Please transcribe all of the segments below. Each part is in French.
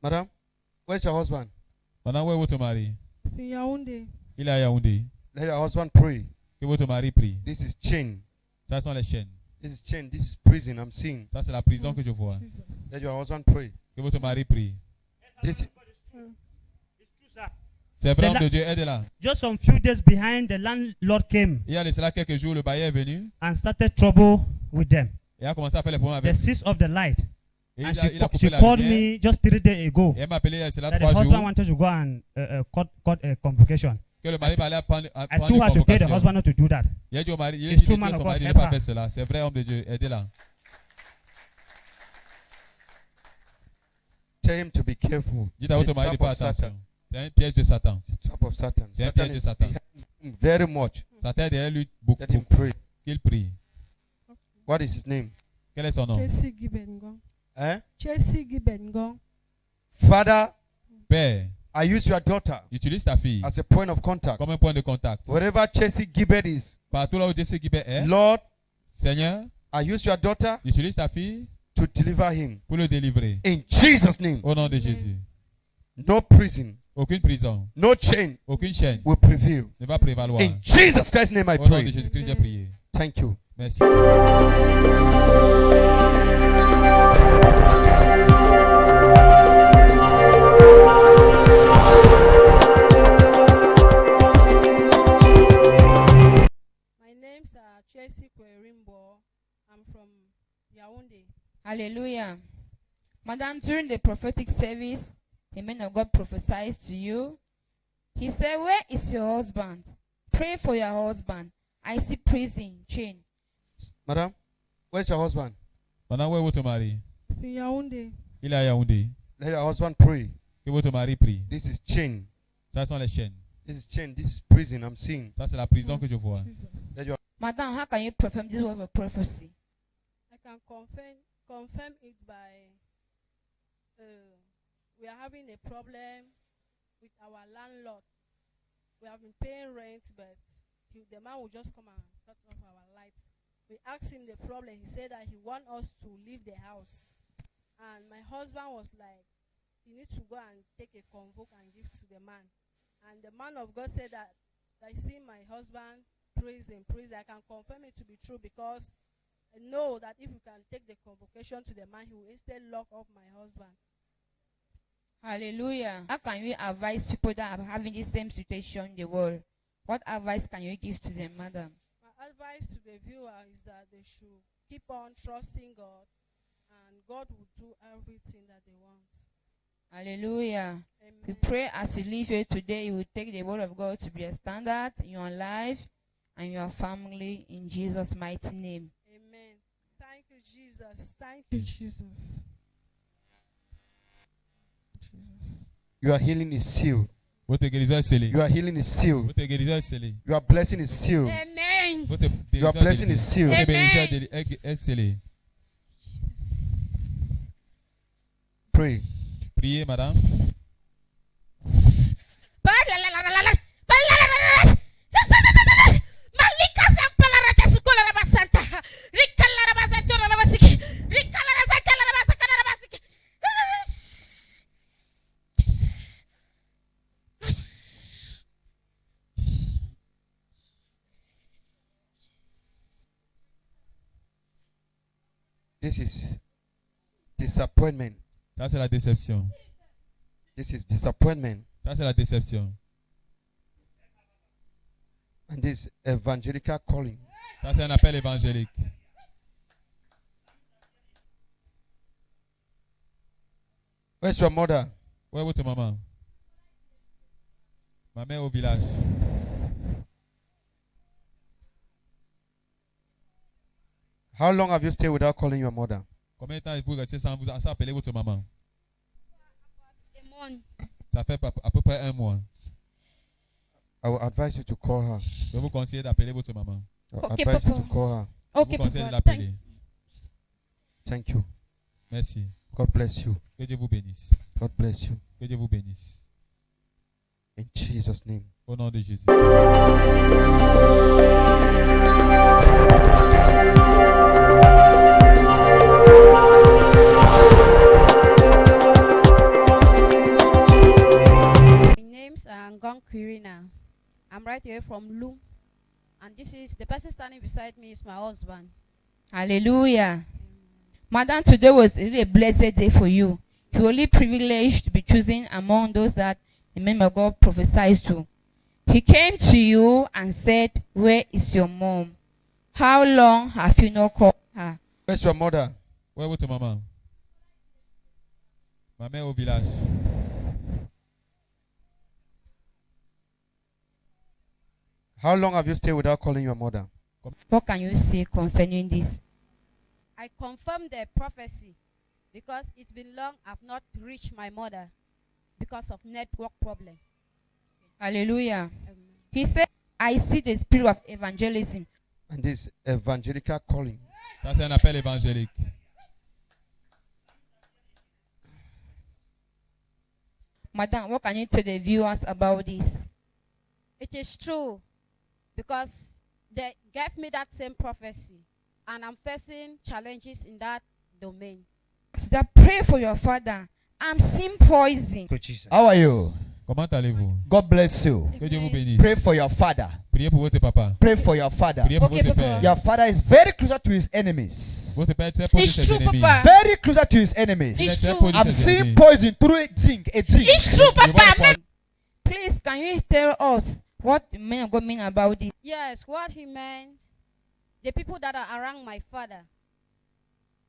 Madam, where's your husband? Madame, où est votre mari? C'est Yaoundé. Il est à Yaoundé. Let your husband pray. Que votre mari prie. This is chain. Ça sont les chaînes. This is chain. This is prison. I'm seeing. Ça c'est la prison que je vois. Jesus. Let your husband pray. Que votre mari prie. This is, C'est vrai, homme de Dieu, aide-la. Just some few days behind, the landlord came Il y a de cela quelques jours, le bailleur est venu and started trouble with them. et a commencé à faire les problèmes The avec. cease of the light. Et And il a she coupé la called lumière. me just 3 days ago Et elle m'a appelé il y a cela that the 3 husband jours wanted to go and court a convocation. que le mari va aller prendre I told her une to tell the convocation. husband not to do that. Il a dit au mari, il a It's dit true, à man of son God, mari de ne help pas her. faire cela. C'est vrai, homme de Dieu, aidez-la. tell him to be careful. Dites à It's votre a mari de trap faire of Satan. attention. C'est un piège de Satan. It's a trap of Satan. C'est un Satan piège de is Satan. behind him very much. Satan est derrière lui beaucoup. Let him pray. Qu'il prie. What is his name? Quel est son nom? Chelsea Gibengo. Eh? Chelsea Gibengo. Father, Père, I use your daughter utilise ta fille as a point of contact. comme un point de contact. Wherever Chelsea Gibbet is, Partout là où Jesse Guibert est, Lord, Seigneur, I use your daughter utilise ta fille to deliver him. pour le délivrer. In Jesus' name, Au nom de Jésus. no prison, Aucune prison, no chain aucune chaîne will prevail. ne va prévaloir. In Jesus Christ's name, I Au nom de pray. Jésus-Christ, j'ai prié. Thank you. Merci. My name's Chelsea Kwerimbo. I'm from Yaoundé. Hallelujah. Madam, during the prophetic service, the man of God prophesies to you. He said, where is your husband? Pray for your husband. I see prison, chain. Madam, where's your husband? Madame, où est votre mari? C'est Yaoundé. Il est à Yaoundé. Let your husband pray. Que votre mari prie. This is chain. Ça sont les chaînes. This is chain. This is prison. I'm seeing. Ça c'est la prison que je vois. Jesus. Let your Madam, how can you confirm this word of prophecy? I can confirm it by we are having a problem with our landlord. We have been paying rent, but the man will just come and cut off our lights. We asked him the problem. He said that he wants us to leave the house. And my husband was like, you need to go and take a convoke and give to the man. And the man of God said that I see my husband praise him. I can confirm it to be true because I know that if you can take the convocation to the man, he will instead lock off my husband. Hallelujah. How can you advise people that are having the same situation in the world? What advice can you give to them, madam? My advice to the viewer is that they should keep on trusting God, and God will do everything that they want. Hallelujah. Amen. We pray as you leave here today, you will take the word of God to be a standard in your life and your family in Jesus' mighty name. Amen. Thank you, Jesus. Thank you, Jesus. Jesus. your healing is sealed. Votre guérison est scellée. Your healing is sealed. Votre guérison est scellée. Your blessing is sealed. Amen. Votre Your guérison blessing est is scellée. sealed. Votre bénédiction est scellée. Pray. Priez, madame. This is disappointment. Ça, c'est la déception. This is disappointment. Ça, c'est la déception. And this evangelical calling. Ça, c'est un appel évangélique. Where's your mother? Où est votre maman? Ma mère au village. How long have you stayed without calling your mother? Combien de temps vous restez sans appeler votre maman? Ça fait à peu près 1 mois. I will advise you to call her. Je vous conseille d'appeler votre maman. I will Okay, advise you Papa. to call her. Je Okay, vous conseille de Papa. l'appeler. Thank you. Merci. God bless you. Que Dieu vous bénisse. God bless you. Que Dieu vous bénisse. In Jesus' name. Au nom de Jésus. Quirina. I'm right here from Loom. And this is the person standing beside me is my husband. Hallelujah. Madam, today was really a blessed day for you. You are only privileged to be chosen among those that the man of God prophesied to. He came to you and said, "Where is your mom? How long have you not called her?" Where's your mother? Where was your mama? Ma mère au village. How long have you stayed without calling your mother? What can you say concerning this? I confirm the prophecy because it's been long I've not reached my mother because of network problem. Hallelujah. He said, "I see the spirit of evangelism." And this evangelical calling. Ça, c'est un appel évangélique. Madam, what can you tell the viewers about this? It is true because they gave me that same prophecy and I'm facing challenges in that domain. That pray for your father. I'm seeing poison. To Jesus. How are you? Comment allez-vous? God bless you. Que Dieu vous bénisse. Pray for your father. Priez pour votre papa. Pray for your father. Priez pour Okay, votre papa. père. Your father is very closer to his enemies. Votre père est très proche de It's ses true, ennemis. papa. Very closer to his enemies. Il est It's très true. proche de I'm ses seeing ennemis. poison through a drink. A drink. It's true, Je vois Papa. le Please, can you tell us what the man of God mean about this? Yes, what he meant, the people that are around my father,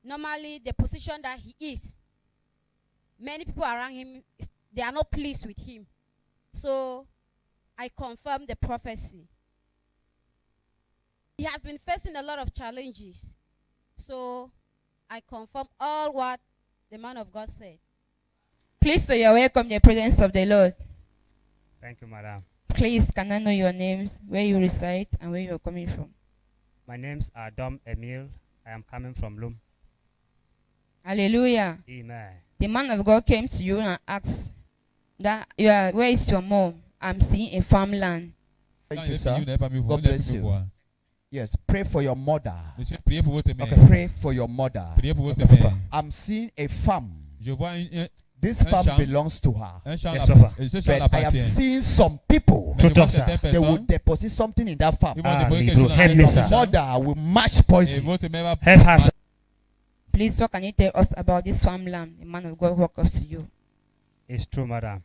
normally the position that he is, many people around him, they are not pleased with him. So I confirm the prophecy. He has been facing a lot of challenges. So I confirm all what the man of God said. Please, so you're welcome in the presence of the Lord. Thank you, madam. Please, can I know your names, where you reside, and where you're coming from? My name's Adam Emil. I am coming from Loom. Hallelujah. Amen. The man of God came to you and asked that where is your mom? I'm seeing a farmland. Thank Quand you, il est sir. venu, il n'avait pas mis vous, God il n'a bless pu you. voir. Yes, pray for your mother. Monsieur, priez pour votre mère. Okay, pray for your mother. Priez pour votre mère. I'm seeing a farm. Je vois This Un farm champ. belongs to her. un champ Yes, là-bas. papa. Et ce champ But I am l'appartient. seeing some people. Mais je vois Tout ça. certaines They will personnes, deposit something in that farm. ils vont Ah, déposer mais quelque bro, chose dans help cette me, dans ce sir. champ. Mother will match Et poison. votre mère va Help us. Please, what can you tell us about this farmland? The man of God walk up to you. It's true, madam.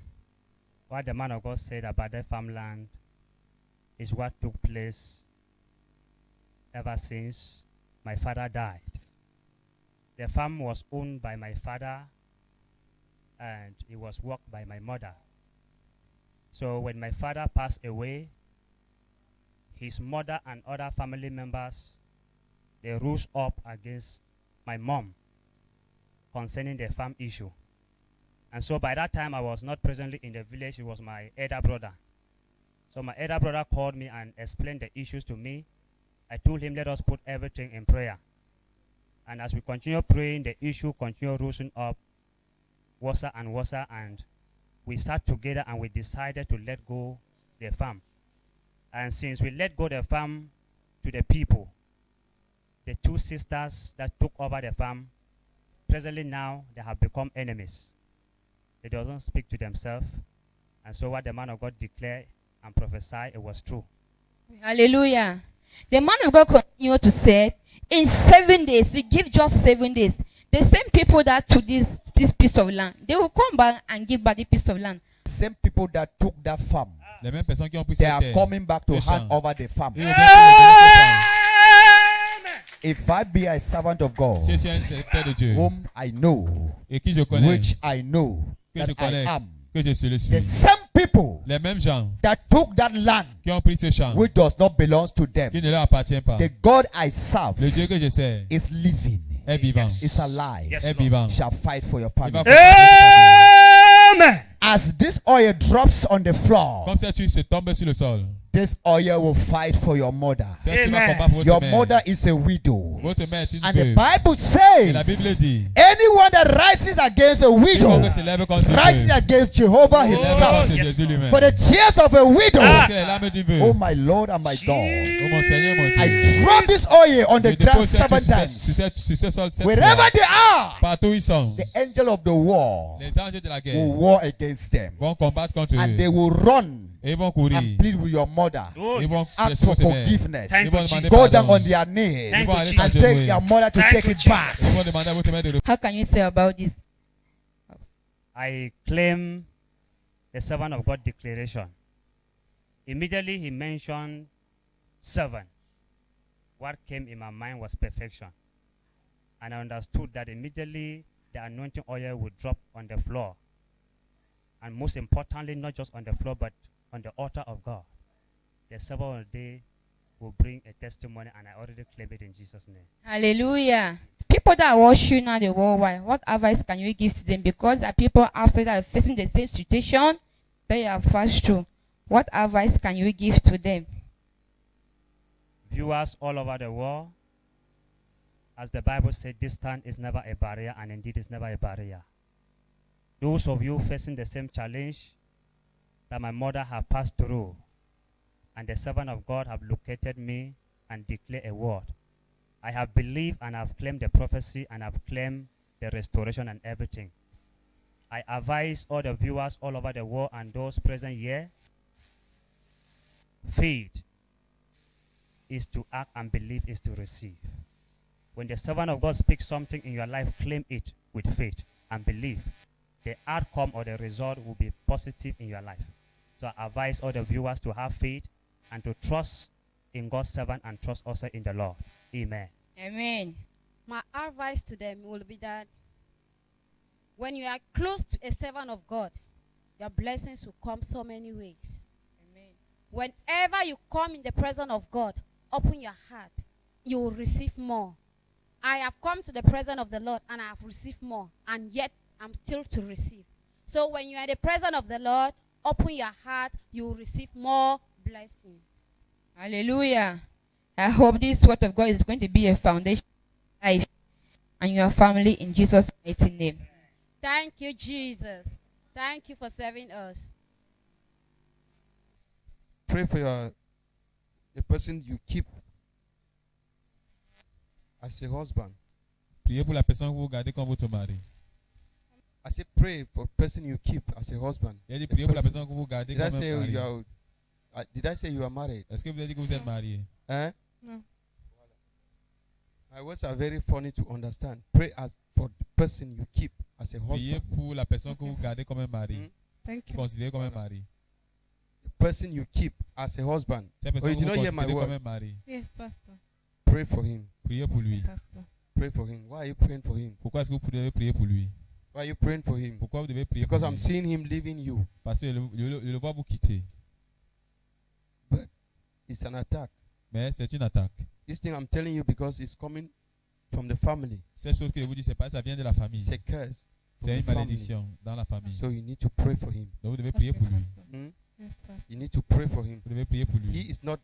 What the man of God said about the farmland is what took place ever since my father died. The farm was owned by my father and it was worked by my mother. So when my father passed away, his mother and other family members, they rose up against my mom concerning the farm issue. And so by that time, I was not presently in the village. It was my elder brother. So my elder brother called me and explained the issues to me. I told him, let us put everything in prayer. And as we continue praying, the issue continued rising up, worse and worse. And we sat together and we decided to let go the farm. And since we let go the farm to the people, the two sisters that took over the farm, presently now, they have become enemies. They don't speak to themselves. And so what the man of God declared and prophesied, it was true. Hallelujah. The man of God continued to say, in 7 days, we give just 7 days. The same people that took this piece of land, they will come back and give back the piece of land. Same people that took that farm, Les mêmes personnes qui ont pris they cette are terre. coming back to Ces hand champs. over the farm. Ils reviennent pour redonner If I be a servant of God, ce champ. Si je suis un serviteur de Dieu whom I know, et qui je connais, which I know que that je connais, I am, que je suis le the suis. same people Les mêmes gens that took that land qui ont pris ce champ, which does not belong to them, qui ne leur appartient pas. the God I serve Le Dieu que je sers is living, est vivant. is alive, Yes, Est Lord. vivant. shall fight for your Il va family. Amen. As this oil drops on the floor, Comme cette huile se tombe sur le sol. this oil will fight for your mother. Cette huile va Amen. combattre pour Your votre mère. mother is a widow. Votre mère est une And the veuve. Bible Et la Bible says, dit, anyone that rises against a widow quiconque se lève contre rises Dieu, against Jehovah se lève himself. contre yes, Jésus lui-même. For the tears of a widow, C'est les larmes d'une oh veuve. my Lord and my God, Oh mon Seigneur, mon I Dieu. drop this oil on Je the ground dépose cette 7 huile sur times. sur ce sol 7 Wherever fois. they are, Partout où ils sont, the angel of the war les anges de la will guerre war against them. vont combattre contre And they eux. will run Et ils vont courir. and plead with your mother. Oh, Ils vont yes. Ask laisser for votre mère. forgiveness. Thank Ils vont you, demander Go down pardon. on their knees Thank Ils vont you, aller Jesus. and s'agenouiller. take their mother to Thank take you, it back. Ils vont demander à votre mère de How can you say about this? I claim the servant of God declaration. Immediately he mentioned 7. What came in my mind was perfection. And I understood that immediately the anointing oil would drop on the floor. And most importantly, not just on the floor, but on the altar of God. The servant of the day will bring a testimony, and I already claim it in Jesus' name. Hallelujah. People that watch you now, the worldwide, what advice can you give to them? Because there are people outside that are facing the same situation that you have passed through. What advice can you give to them? Viewers all over the world, as the Bible said, distance is never a barrier, and indeed is never a barrier. Those of you facing the same challenge that my mother have passed through, and the servant of God have located me and declared a word. I have believed and have claimed the prophecy and have claimed the restoration and everything. I advise all the viewers all over the world and those present here, faith is to act and believe is to receive. When the servant of God speaks something in your life, claim it with faith and believe. The outcome or the result will be positive in your life. So I advise all the viewers to have faith and to trust in God's servant and trust also in the Lord. Amen. Amen. My advice to them will be that when you are close to a servant of God, your blessings will come so many ways. Amen. Whenever you come in the presence of God, open your heart, you will receive more. I have come to the presence of the Lord and I have received more, and yet I'm still to receive. So when you are in the presence of the Lord, open your heart, you will receive more blessings. Hallelujah. I hope this word of God is going to be a foundation of life and your family in Jesus' mighty name. Thank you, Jesus. Thank you for serving us. Pray for the person you keep as a husband. Priez pour la personne que vous gardez comme votre mari. I say pray for the person you keep as a husband. Il a dit priez pour la personne que vous gardez Did I comme say un mari. you are? Did I say you are married? Est-ce que vous avez dit que vous êtes marié? Eh? No. My words are very funny to understand. Pray for the person you keep as a Priez husband. pour la personne que vous gardez comme un mari. Hmm? Thank Vous you. considérez comme un mari. The person you keep as a husband. Cette Oh, personne you que did vous not hear my considérez comme word. un mari. Yes, Pastor. Pray for him. Priez pour lui. Pastor. Pray for him. Why are you praying for him? Pourquoi est-ce que vous devez prier pour lui? Why are you praying for him? Pourquoi vous devez prier pour Because I'm lui? seeing him leaving you. Parce que je le vois vous quitter. It's an attack. Mais c'est une attaque. This thing I'm telling you because it's coming from the family. Cette chose que je vous dis, c'est pas ça vient de la famille. It's a curse. from C'est the une family. malédiction dans la famille. So you need to pray for him. Donc vous devez prier pour lui. Pastor. Hmm? Yes, Pastor. You need to pray for him. Vous devez prier pour He lui. is not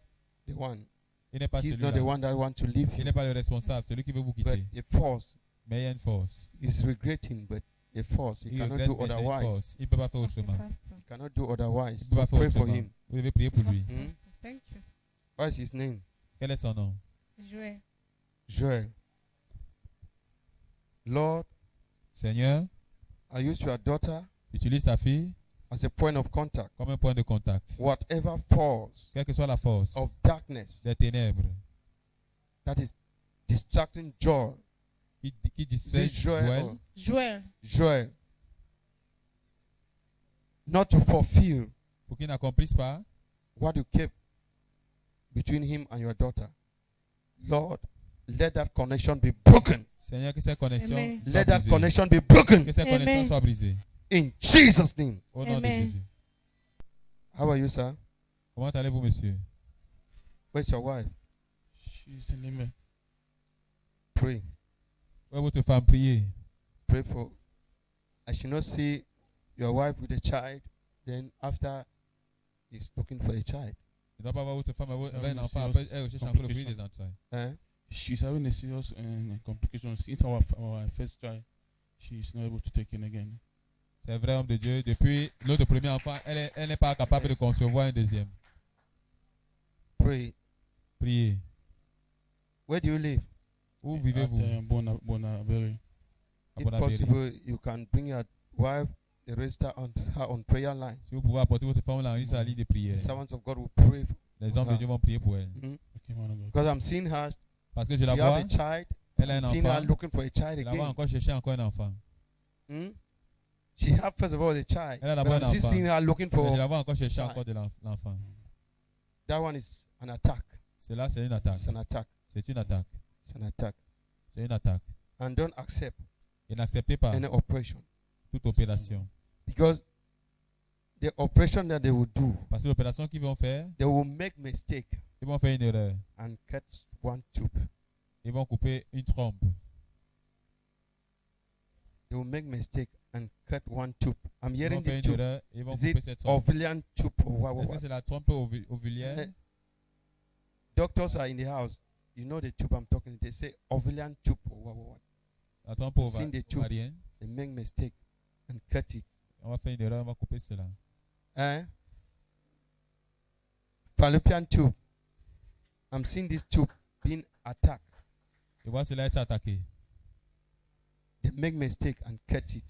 the one. Il n'est pas He's not the celui-là. one that want to leave Il you. n'est pas le responsable, celui qui veut vous But quitter. a force Mais il y a une force. is regretting, but a force. He Il cannot regrette, do mais c'est une otherwise. force. Il ne peut pas faire Okay, autrement. Pastor. He cannot do otherwise. Il ne peut So pas faire pray for autrement. him. Vous devez prier pour lui. Okay, Hmm? Pastor. Thank you. What is his name? Quel est son nom? Joel. Joel. Lord, Seigneur, I use your daughter utilise ta fille as a point of contact. comme un point de contact. Whatever force Quelle que soit la force of darkness des ténèbres that is distracting Joel, qui is distrait it Joel, Joël, or Joel. Joel, not to fulfill pour qu'il n'accomplisse pas what you kept between him and your daughter. Lord, let that connection be broken. Seigneur, que cette connexion Amen. soit Let that brisée. connection be broken Que cette Amen. connexion soit brisée. in Jesus' name. Au nom de Amen. Jésus. How are you, sir? Comment allez-vous, monsieur? Where's your wife? She's in Amen. Pray. Où est votre femme? Priez. Pray for. I should not see your wife with a child, then after he's looking for a child. Je ne dois pas voir votre femme avec un une enfant. serious Après, elle recherche encore le bruit complication. des entrailles. Eh? She's having a serious complication. Since our first child, she's not able to take in again. C'est vrai, homme de Dieu. Depuis notre premier enfant, elle n'est pas capable de concevoir un deuxième. Pray. Priez. Where do you live? Où At vivez-vous? Bonaberry. À If Bonabéry. possible, you can bring your wife, they raised her on prayer line. Si vous pouvez apporter votre femme là, enregistre la ligne de The prière. servants of God will pray for Les hommes de Dieu vont prier pour elle. her. Okay, man of God. Because I'm seeing her. Parce que je She la have vois, a child. elle a I'm un seeing her enfant. looking for a child Je la vois again. encore chercher encore un enfant. She have first of all a child. Elle a But d'abord I'm un still enfant. seeing her looking Mais je for la vois encore chercher child. encore de l'enfant. that one is an attack. Cela, c'est une attaque. It's an attack. C'est une attaque. It's an attack. C'est une attaque. And don't accept Et n'acceptez pas any operation. toute opération. Because the operation that they will do, Parce que l'opération qu'ils vont faire, they will make mistake ils vont faire une erreur. and cut one tube. Ils vont couper une trompe. They will make mistake and cut one tube. I'm Ils hearing vont faire this une tube. erreur. Ils vont Is couper it cette trompe. ovarian tube or what? Est-ce que c'est la trompe ovulière? Doctors are in the house. You know the tube I'm talking. They say ovarian tube or what. La trompe Seen the tube. ovarienne. They make mistake and cut it. On va faire une erreur, on va couper cela. Fallopian tube. I'm seeing this tube being attacked. Et voilà, cela est attaqué. They make mistake and cut it.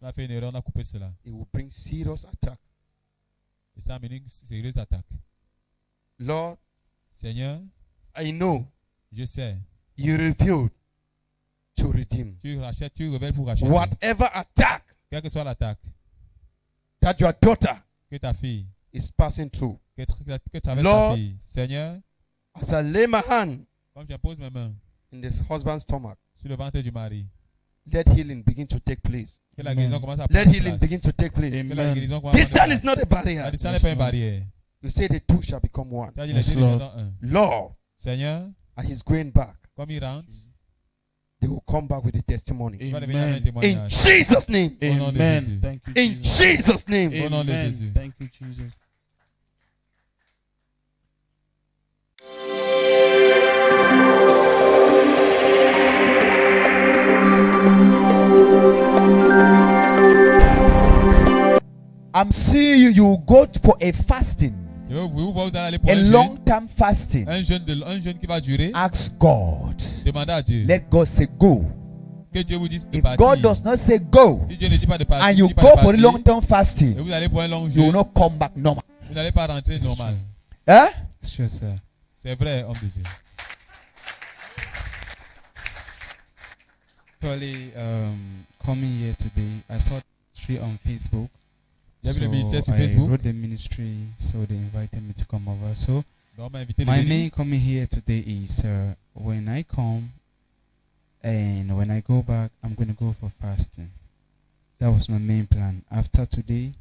On a fait une erreur, on a coupé cela. It will bring serious attack. Et ça amène une sérieuse attaque. Lord, Seigneur, I know je sais. you revealed to redeem. Tu rachètes, tu révèles pour racheter. Whatever attack Quelle que soit l'attaque that your daughter que ta fille, is passing through, que traverse Lord, ta fille, Seigneur, as I lay my hand comme je pose mes mains in this husband's stomach, sur le ventre du mari, let healing begin to take place. que la guérison commence à Let prendre healing place. begin to take place. Que la guérison commence à Distance prendre is place. not a barrier. La distance n'est pas une barrière. You say the two shall become one. Tu as dit les Yes, deux Lord. deviendront un. Lord, Seigneur, and he's going back. comme il rentre, They will come back with a testimony. il va devenir un Amen. In témoignage. Jesus' name. Au nom de Amen. Jésus. Thank you, In Jesus. Jesus' name. Au nom de Amen. Jésus. Thank you, Jesus. I'm seeing you. You go for a fasting, Je vous voir, vous allez aller pour a un jeûne. long-term fasting. Un jeûne qui va durer. Ask God. Demandez à Dieu. Let God say go. Que Dieu vous dise de If partir. God does not say go, Si Dieu ne dit pas de partir, and il you dit pas go de for a partir, long-term et fasting, vous allez pour un long you will jeûne, not come back normal. vous n'allez pas rentrer normal. Eh? Sure, sir. C'est vrai, homme de Dieu. Actually, coming here today, I saw the ministry on Facebook. Il y avait le So ministère sur I Facebook. wrote the ministry, so they invited me to come over. So Donc, on m'a invité de my venir. main coming here today is when I come and when I go back, I'm going to go for fasting. That was my main plan. After today,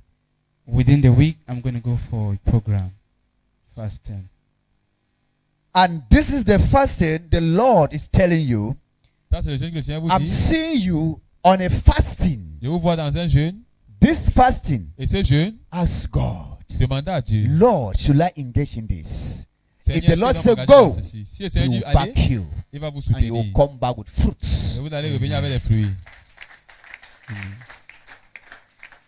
within the week, I'm going to go for a program, fasting. And this is the fasting the Lord is telling you. Ça, c'est le jeûne que le Seigneur vous I'm dit. seeing you on a fasting. Je vous vois dans un jeûne. This fasting, Et ce jeûne, ask God, demandez à Dieu. Lord, should I engage in this? Seigneur, If the tu Lord dois say m'engager go, dans ceci. Si le He Seigneur will dit allez, back you, il va vous and you will soutenir. come back with Et fruits. vous allez revenir avec les fruits.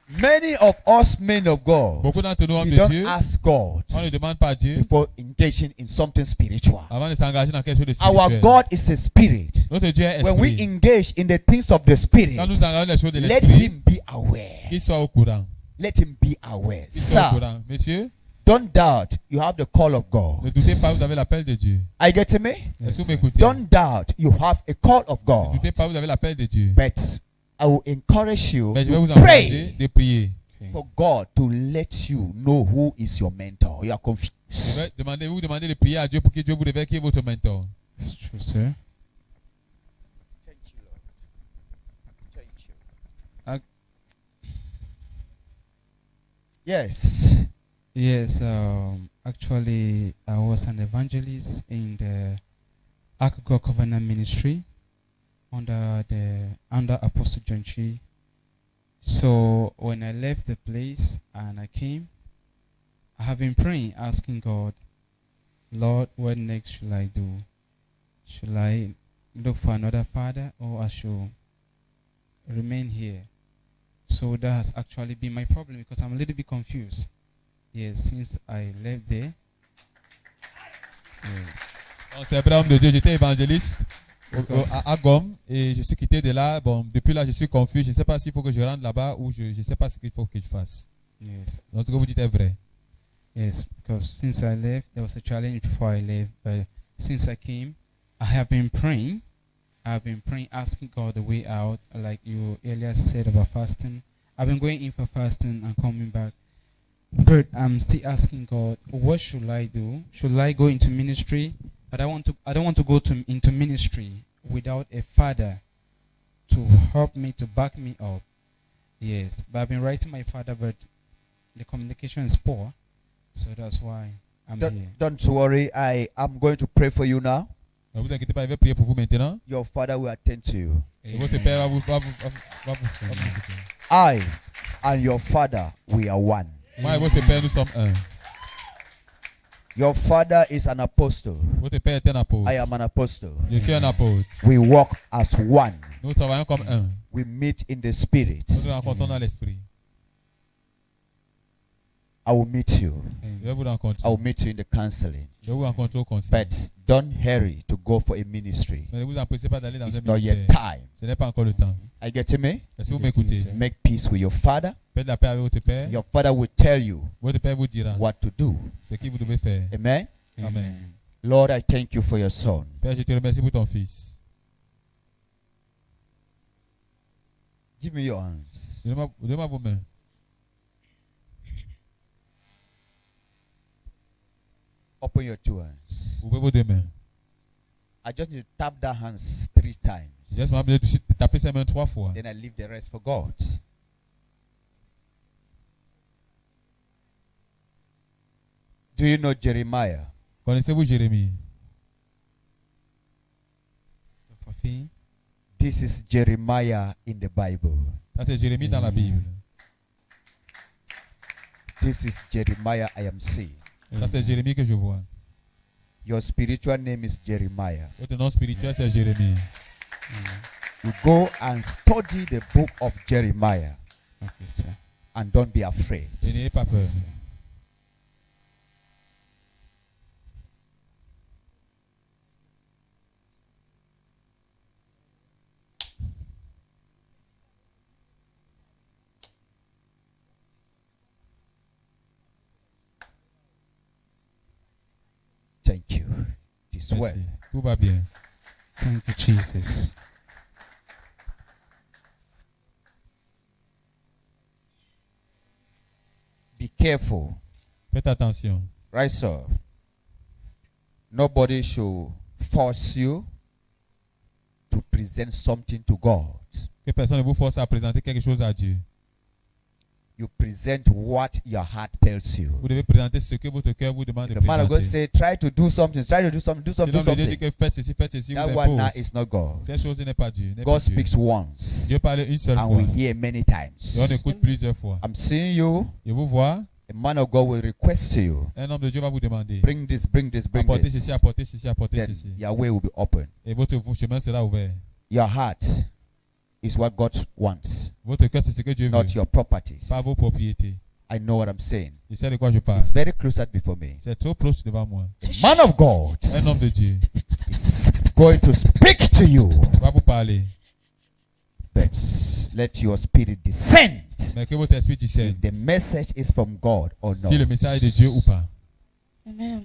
Many of us men of God, Beaucoup d'entre nous, hommes we de don't Dieu, ask God on ne demande pas à Dieu before engaging in something spiritual. avant de s'engager dans quelque chose de Our spirituel. God is a spirit. Notre Dieu est When we esprit. engage in the things of the spirit, Quand nous engageons les choses de let l'esprit, him be aware. qu'il soit au courant. Let him be aware. Qu'il soit au Sir, courant. Monsieur, don't doubt you have the call of God. ne doutez pas, vous avez l'appel de Dieu. Are you getting me? Est-ce que vous m'écoutez? Don't doubt you have a call of Ne God. doutez pas, vous avez l'appel de Dieu. But I will encourage you Mais je vais vous to encourager pray de prier. for God to let you know who is your mentor. You are Je confused. vais vous demander de prier à Dieu pour que Dieu vous révèle qui est votre mentor. It's true, sir. Thank you, Lord. Thank you. Yes. Yes, actually, I was an evangelist in the Ark of God Covenant Ministry under Apostle John Chi. So when I left the place and I came, I have been praying, asking God, Lord, what next should I do? Should I look for another father, or I should remain here? So that has actually been my problem, because I'm a little bit confused. Yes, since I left there. Yes. Donc, c'est vrai, homme de Dieu, j'étais évangéliste à Gomme et je suis quitté de là. Bon, depuis là, je suis confus. Je ne sais pas s'il faut que je rentre là-bas ou je ne sais pas ce qu'il faut que je fasse. Yes. Donc, ce que vous dites est vrai. Yes, because since I left, there was a challenge before I left. But since I came, I have been praying. I've been praying, asking God the way out. Like you earlier said about fasting. I've been going in for fasting and coming back. But I'm still asking God, what should I do? Should I go into ministry? But I don't want to go into ministry without a father to help me, to back me up. Yes, but I've been writing my father, but the communication is poor. So that's why I'm here. Don't worry, I am going to pray for you now. Ne vous inquiétez pas, il va prier pour vous maintenant. Your father will attend to you. Et votre père va vous I and your father, we are one. Moi et votre père, nous sommes un. Your father is an apostle. Votre père est un apôtre. I am an apostle. Je suis un apôtre. We walk as one. Nous travaillons comme un. We meet in the spirit. Nous nous rencontrons dans l'esprit. I will meet you. Je vais vous rencontrer. I will meet you in the counseling. Je vais vous rencontrer au conseil. But don't hurry to go for a ministry. Mais ne vous empressez pas d'aller dans It's un not ministère. yet time. Ce n'est pas encore le temps. Are you getting me? Est-ce que vous m'écoutez? Make peace with your father. Faites la paix avec votre père. Your father will tell you Votre père vous dira what to do. ce que vous devez faire. Amen. Amen. Lord, I thank you for your son. Père, je te remercie pour ton fils. Give me your hands. Donnez-moi vos mains. Open your two hands. Ouvrez vos deux mains. I just need to tap that hands 3 times. Juste besoin de taper ses mains 3 fois. Then I leave the rest for God. Do you know Jeremiah? Connaissez-vous Jérémie? This is Jeremiah in the Bible. Ça c'est Jérémie dans la Bible. This is Jeremiah I am seeing. Ça c'est Jérémie que je vois. Your spiritual name is Jeremiah. Votre nom spirituel c'est Jérémie. You go and study the book of Jeremiah. Okay, sir. And don't be afraid. Et n'ayez pas peur. Thank you. This way. Merci. Tout va bien. Thank you, Jesus. Be careful. Faites attention. Right, sir. Nobody should force you to present something to God. Que personne ne vous force à présenter quelque chose à Dieu. You present what your heart tells you. Vous devez présenter ce que votre cœur vous demande de The man of God présenter. say, try to do something, try to do something, do Si something, do l'homme de Dieu dit something. que faites ceci, That vous one now impose. is not God. Cette chose n'est pas Dieu. n'est God pas Dieu. speaks once Dieu parle une seule and fois. we hear many Et on times. écoute plusieurs fois. I'm seeing you. Et vous voir, A man of God will request to you, un homme de Dieu va vous demander. bring this, bring this, bring Apportez this. ceci, apportez ceci, apportez Then ceci. your way will be open. Et votre chemin sera ouvert. Your heart is what God wants, Votre cœur, c'est ce que Dieu veut. not your properties. Pas vos propriétés. I know what I'm saying. Je sais de quoi je parle. It's very close out before me. C'est trop proche devant moi. The man of God Un homme de Dieu is going to speak to you, va vous parler. but let your spirit descend. Mais que votre esprit discerne. If the message is from God or Si le not. message est de Dieu ou pas. Amen.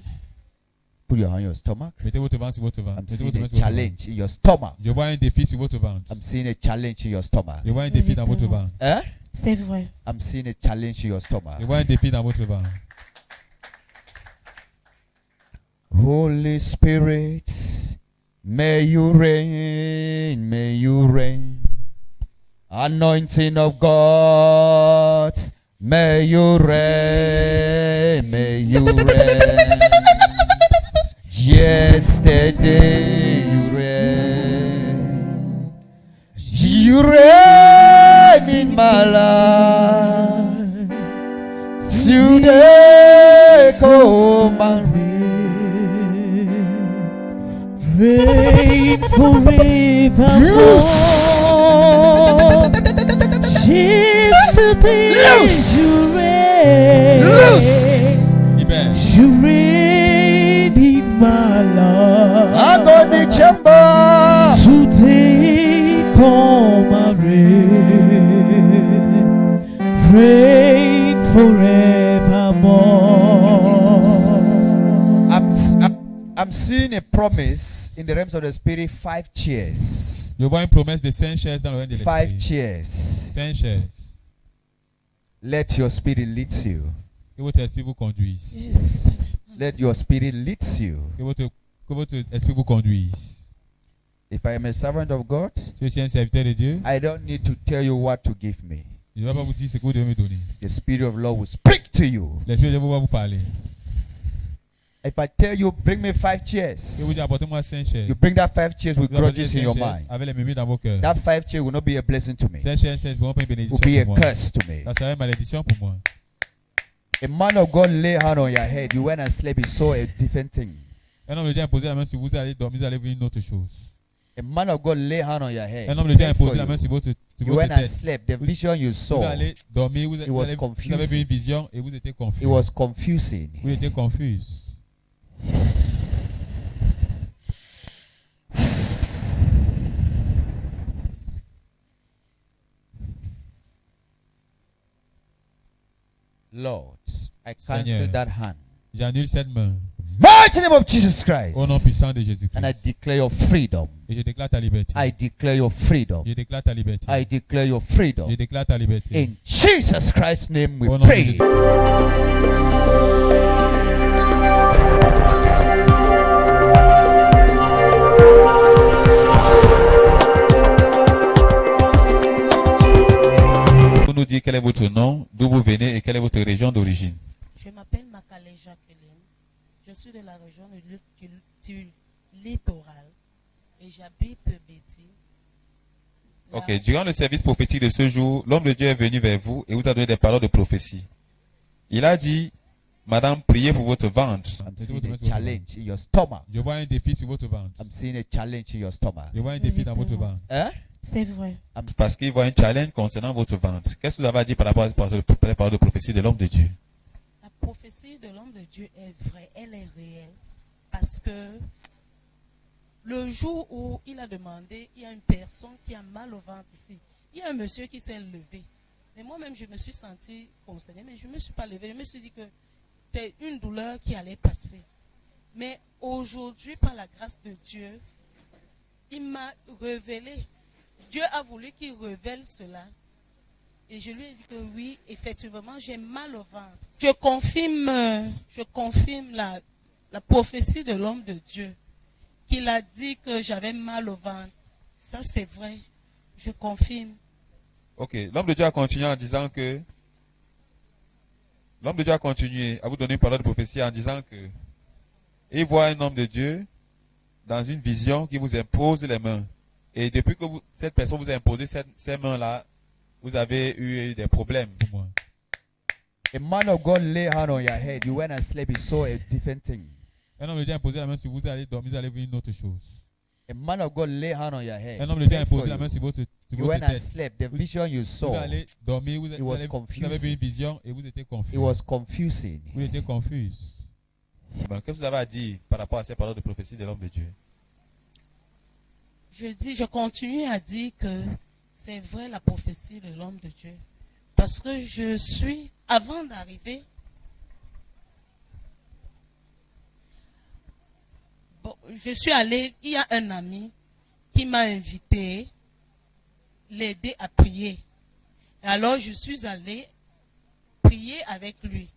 Put your hand on your stomach. Mettez votre main sur votre ventre. I'm Mettez seeing votre main a sur votre ventre. challenge in your stomach. Je vois un défi sur votre ventre. I'm seeing a challenge in your stomach. Je vois un défi dans votre ventre. Eh? C'est vrai. I'm seeing a challenge in your stomach. Je vois un défi dans votre ventre. Holy Spirit, may you reign, may you reign. Anointing of God, may you reign, may you reign. Yesterday you reign. You reign in my life. Today come and Reign forevermore. Yesterday Loose. you reign. Loose. Libère. You reign in my life. Agony chamber. forevermore. I'm seeing a promise in the realms of the spirit. 5 chairs. Je vois une promesse de 5 chaises dans le règne de 5 l'esprit. chairs. 5 chaises. Let your spirit lead you. Que votre esprit vous conduise. Yes. Let your spirit lead you. Que votre esprit vous conduise. If I am a servant of God, Si je suis un serviteur de Dieu, I don't need to tell you what to give me. je ne vais pas vous dire ce que vous devez me donner. The spirit of Lord will speak to you. L'esprit de Dieu va vous parler. If I tell you, bring me 5 Je vous chairs, dis, apportez-moi 5 chaises. you bring that 5 chairs with Vous apportez grudges 5 in your chaises mind. avec les murmures dans vos cœurs. That 5 chairs will not be a blessing to me. 5 chaises ne seront pas une It will bénédiction be a pour moi. curse to me. Ça sera une malédiction pour moi. A man of God lay hand on your head. You went and slept. You saw a different thing. Un homme de Dieu a imposé la main sur vous, vous allez dormir, vous allez voir une autre chose. A man of God lay hand on your head. Un homme de Dieu a Prayed for imposé la main you. sur votre You went and tête. slept. The vision you Vous saw, allez dormir, vous It was avez vu confusing. une vision et vous étiez confus. it was confusing. Vous étiez confus. Lord, I cancel Seigneur. that hand. J'annule cette main Mighty name of Jesus Christ. au nom puissant de And I Jésus-Christ. declare your freedom. Et je déclare ta liberté. I declare your freedom. Je déclare ta liberté. I declare your freedom. Je déclare ta liberté. In Jesus Christ's name we Au nom de pray. Jésus. Vous nous dites quel est votre nom, d'où vous venez et quelle est votre région d'origine. Je m'appelle Makale Jacqueline. Je suis de la région du littoral et j'habite Betty. Ok, durant le service prophétique de ce jour, l'homme de Dieu est venu vers vous et vous a donné des paroles de prophétie. Il a dit, Madame, priez pour votre ventre. I'm seeing a challenge in your stomach. Je vois un défi sur votre ventre. I'm seeing a challenge in your stomach. Je vois un défi dans votre ventre. Hein? C'est vrai. Parce qu'il voit un challenge concernant votre ventre. Qu'est-ce que vous avez dit par rapport à les paroles de prophétie de l'homme de Dieu? La prophétie de l'homme de Dieu est vraie, elle est réelle. Parce que le jour où il a demandé, il y a une personne qui a mal au ventre ici. Il y a un monsieur qui s'est levé. Et moi-même, je me suis senti concernée, mais je ne me suis pas levée. Je me suis dit que c'est une douleur qui allait passer. Mais aujourd'hui, par la grâce de Dieu, il m'a révélé. Dieu a voulu qu'il révèle cela. Et je lui ai dit que oui, effectivement, j'ai mal au ventre. Je confirme la prophétie de l'homme de Dieu. Qu'il a dit que j'avais mal au ventre. Ça, c'est vrai. Je confirme. Ok, l'homme de Dieu a continué en disant que... L'homme de Dieu a continué à vous donner une parole de prophétie en disant que... Il voit un homme de Dieu dans une vision qui vous impose les mains. Et depuis que cette personne vous a imposé ces mains-là, vous avez eu des problèmes. A man of God lay hand on your head. You went and slept. You saw a different thing. Un homme de Dieu a imposé la main sur vous, vous allez dormir, vous allez voir une autre chose. A man of God lay hand on your head. Un homme de Dieu a Prayed for imposé la main you. sur votre You went and tête. slept. The vision you Vous saw, allez dormir, vous it was avez vu confusing. une vision et vous étiez confus. It was confusing. Vous étiez confus. Qu'est-ce que vous avez à dire par rapport à ces paroles de prophétie de l'homme de Dieu? Je continue à dire que c'est vrai la prophétie de l'homme de Dieu. Parce que avant d'arriver, je suis allé, il y a un ami qui m'a invité l'aider à prier. Et alors je suis allé prier avec lui.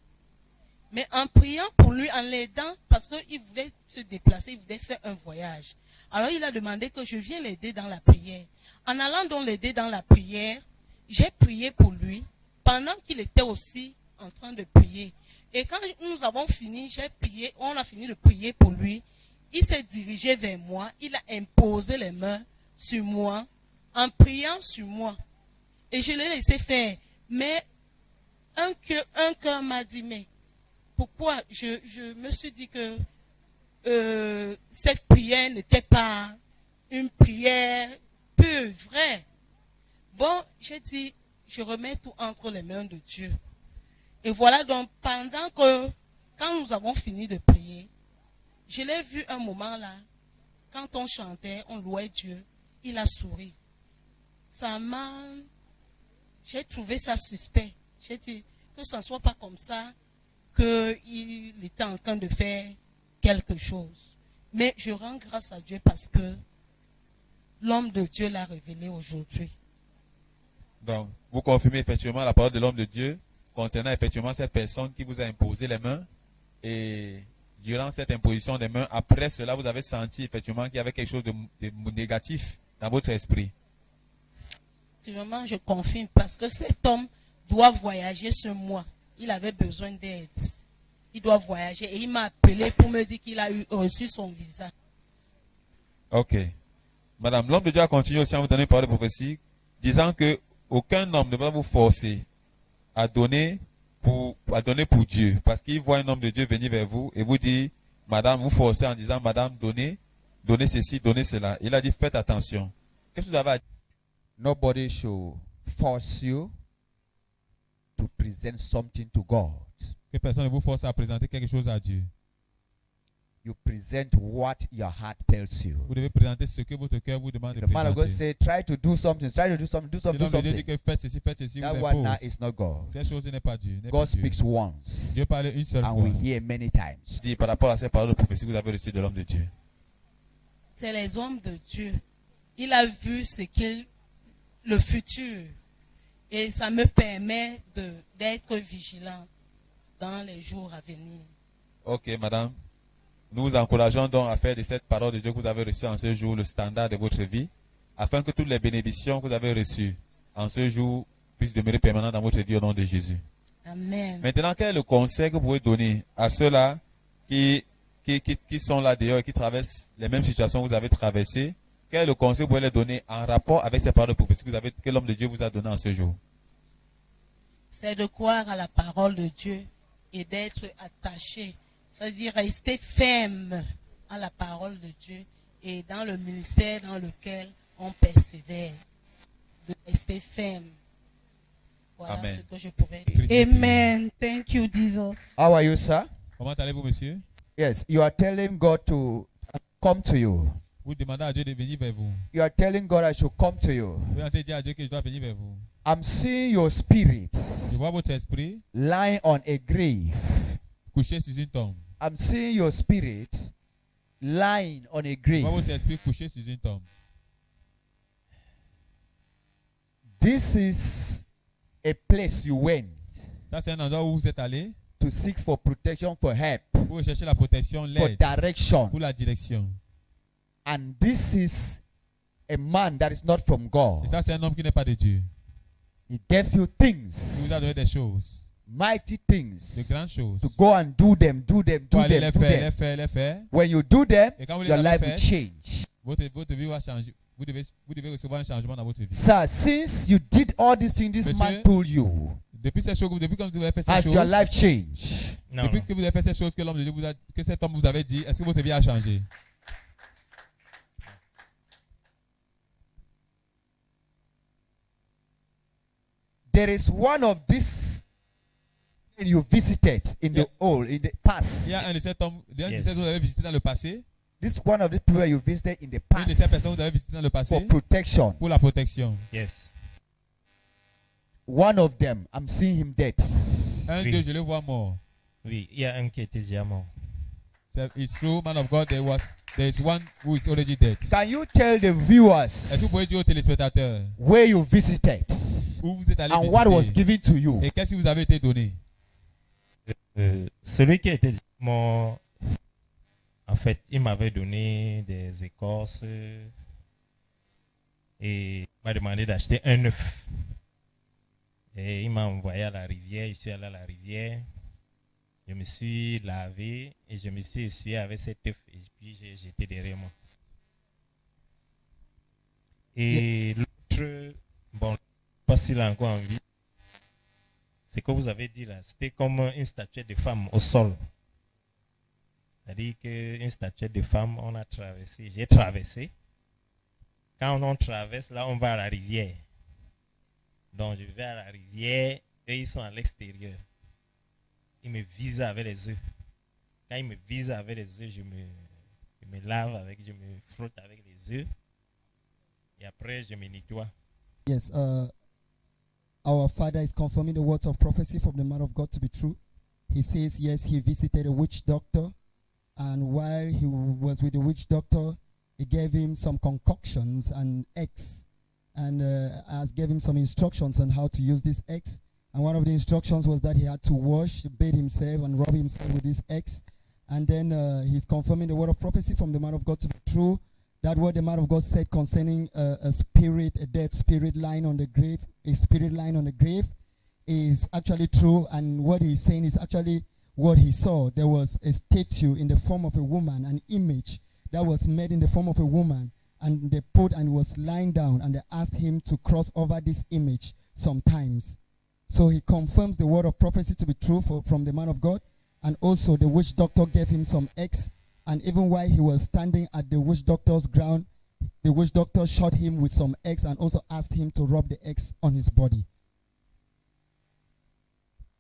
Mais en priant pour lui, en l'aidant, parce qu'il voulait se déplacer, il voulait faire un voyage. Alors il a demandé que je vienne l'aider dans la prière. En allant donc l'aider dans la prière, j'ai prié pour lui pendant qu'il était aussi en train de prier. Et quand nous avons fini, on a fini de prier pour lui, il s'est dirigé vers moi, il a imposé les mains sur moi, en priant sur moi. Et je l'ai laissé faire. Mais un cœur m'a dit, mais pourquoi je me suis dit que cette prière n'était pas une prière pure, vraie. Bon, j'ai dit, je remets tout entre les mains de Dieu. Et voilà donc, quand nous avons fini de prier, je l'ai vu un moment là, quand on chantait, on louait Dieu, il a souri. J'ai trouvé ça suspect. J'ai dit, que ça ne soit pas comme ça qu'il était en train de faire quelque chose. Mais je rends grâce à Dieu parce que l'homme de Dieu l'a révélé aujourd'hui. Donc, vous confirmez effectivement la parole de l'homme de Dieu concernant effectivement cette personne qui vous a imposé les mains. Et durant cette imposition des mains, après cela, vous avez senti effectivement qu'il y avait quelque chose de négatif dans votre esprit. Vraiment, je confirme parce que cet homme doit voyager ce mois. Il avait besoin d'aide. Il doit voyager et il m'a appelé pour me dire qu'il a reçu son visa. Ok. Madame, l'homme de Dieu a continué aussi à vous donner une parole de prophétie, disant que aucun homme ne va vous forcer à donner pour Dieu. Parce qu'il voit un homme de Dieu venir vers vous et vous dit, madame, vous forcez en disant, madame, donnez ceci, donnez cela. Il a dit, faites attention. Qu'est-ce que vous avez à dire? Nobody should force you to present something to God. Que personne ne vous force à présenter quelque chose à Dieu. You present what your heart tells you. Vous devez présenter ce que votre cœur vous demande de The man of God présenter. say, try to do something, try to do something, do something, do Si l'homme de Dieu dit something. que faites ceci, That vous one now impose. is not God. Cette chose n'est pas Dieu. God speaks once, Dieu parle une seule and fois. we hear many times. Dit par rapport à ces paroles de prophétie que vous avez reçues de l'homme de Dieu. C'est les hommes de Dieu. Il a vu le futur. Et ça me permet d'être vigilant dans les jours à venir. Ok, madame. Nous vous encourageons donc à faire de cette parole de Dieu que vous avez reçue en ce jour le standard de votre vie, afin que toutes les bénédictions que vous avez reçues en ce jour puissent demeurer permanentes dans votre vie au nom de Jésus. Amen. Maintenant, quel est le conseil que vous pouvez donner à ceux-là qui sont là dehors et qui traversent les mêmes situations que vous avez traversées? Quel est le conseil que vous pouvez leur donner en rapport avec ces paroles de prophétie que l'homme de Dieu vous a donné en ce jour? C'est de croire à la parole de Dieu et d'être attaché. C'est-à-dire rester ferme à la parole de Dieu et dans le ministère dans lequel on persévère. De rester ferme. Voilà Amen. ce que je pouvais dire. Amen. Thank you, Jesus. How are you, sir? Comment allez-vous, monsieur? Yes, you are telling God to come to you. Vous demandez à Dieu de venir vers vous. You are telling God I should come to you. Vous allez dire à Dieu que je dois venir vers vous. I'm seeing your spirit Je vois votre esprit lying on a grave. couché sur une tombe. I'm seeing your spirit lying on a Je grave. vois votre esprit couché sur une tombe. This is a place you went Ça, c'est un endroit où vous êtes allé to seek for protection, for help, pour rechercher la protection, for l'aide, direction. pour la direction. And this is a man that is not from God. Et ça, c'est un homme qui n'est pas de Dieu. He gave you Il vous a donné things, des choses, mighty de things, grandes choses. to go and do them, do them, Pour do aller them, les do faire, them. les faire, les faire. When you do them, Et quand vous les your avez life will fait, change. votre vie va changer. Vous devez recevoir un changement dans votre vie. Sir, since you did all these things this Monsieur, man told you, Depuis ces choses, depuis que vous avez fait ces has choses, your life changed? depuis que vous avez fait ces choses que l'homme de Dieu que cet homme vous avait dit, est-ce que votre vie a changé? There is one of these you visited in the old, in the Il y past. a un de ces hommes, de ces hommes que vous avez visité dans le passé, This one of the people you visited in the une de ces personnes que past vous avez visité dans le passé for protection. pour la protection. Yes. One of them, I'm seeing him dead. Un d'eux, je le vois mort. Oui, il y a un qui était déjà mort. So it's true, man of God, there is one who is already dead. Can you tell the Est-ce que vous viewers pouvez dire aux téléspectateurs where you visited où vous êtes allé and what was visiter given to you? et qu'est-ce qui vous avait été donné? Celui qui était mort, en fait, il m'avait donné des écorces et m'a demandé d'acheter un œuf. Et il m'a envoyé à la rivière. Je suis allé à la rivière. Je me suis lavé et je me suis essuyé avec cet œuf et puis j'ai jeté derrière moi. Et l'autre, bon, pas s'il a encore envie. Ce que vous avez dit là, c'était comme une statuette de femme au sol. C'est-à-dire qu'une statuette de femme, on a traversé. J'ai traversé. Quand on traverse, là, on va à la rivière. Donc, je vais à la rivière et ils sont à l'extérieur. Ils me visent avec les œufs. Quand ils me visent avec les œufs, je me lave avec, je me frotte avec les œufs. Et après, je me nettoie. Yes, our father is confirming the words of prophecy from the man of God to be true. He says, yes, he visited a witch doctor, and while he was with the witch doctor, he gave him some concoctions and eggs, and gave him some instructions on how to use this eggs. And one of the instructions was that he had to wash, bathe himself, and rub himself with these eggs. And then he's confirming the word of prophecy from the man of God to be true. That what the man of God said concerning a dead spirit lying on the grave, a spirit lying on the grave, is actually true. And what he's saying is actually what he saw. There was a statue in the form of a woman, an image that was made in the form of a woman. And they put and was lying down, and they asked him to cross over this image sometimes. So he confirms the word of prophecy to be true from the man of God. And also the witch doctor gave him some eggs. And even while he was standing at the witch doctor's ground, the witch doctor shot him with some eggs and also asked him to rub the eggs on his body.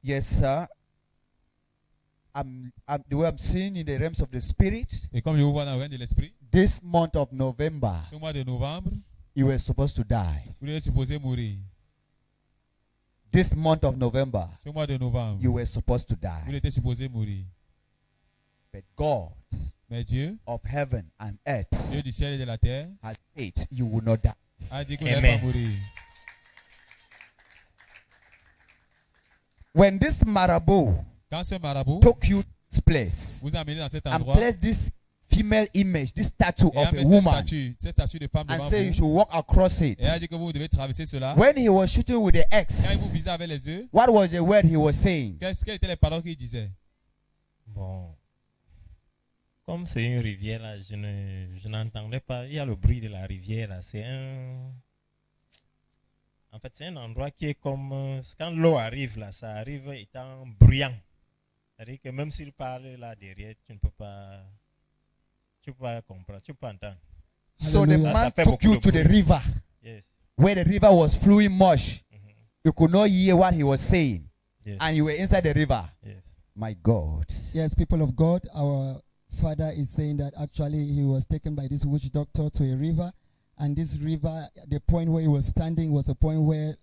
Yes, sir. The way I'm seeing in the realms of the spirit. Et comme je vous vois dans le règne de l'esprit. This month of November. Ce mois de novembre. You were supposed to die. Vous êtes supposé mourir. This month of November, ce mois de novembre, you were supposed to die. Vous étiez supposé mourir. But God, mais Dieu, of heaven and earth, Dieu du ciel et de la terre, has said you will not die. A dit que vous n'allez pas mourir. When this marabout, quand ce marabout took you to this place, vous amenez dans cet and endroit, placed this female image, this statue of a woman, cette statue de femme and devant say you vous, should walk across it. et a dit que vous devez traverser cela. When he was shooting with the Quand il vous axe, visait avec les yeux, what was the word he was saying? quelles étaient les paroles qu'il disait? Bon, comme c'est une rivière là, je n'entendais pas. Il y a le bruit de la rivière là. En fait, c'est un endroit qui est comme quand l'eau arrive là, ça arrive étant bruyant. C'est-à-dire que même s'il parle là derrière, tu ne peux pas. Tu peux pas comprendre, tu peux pas entendre. So the man took you to the river, yes, where the river was flowing much. You could not hear what he was saying, yes, and you were inside the river. Yes. My God. Yes, people of God, our father is saying that actually he was taken by this witch doctor to a river, and this river, the point where he was standing was a point where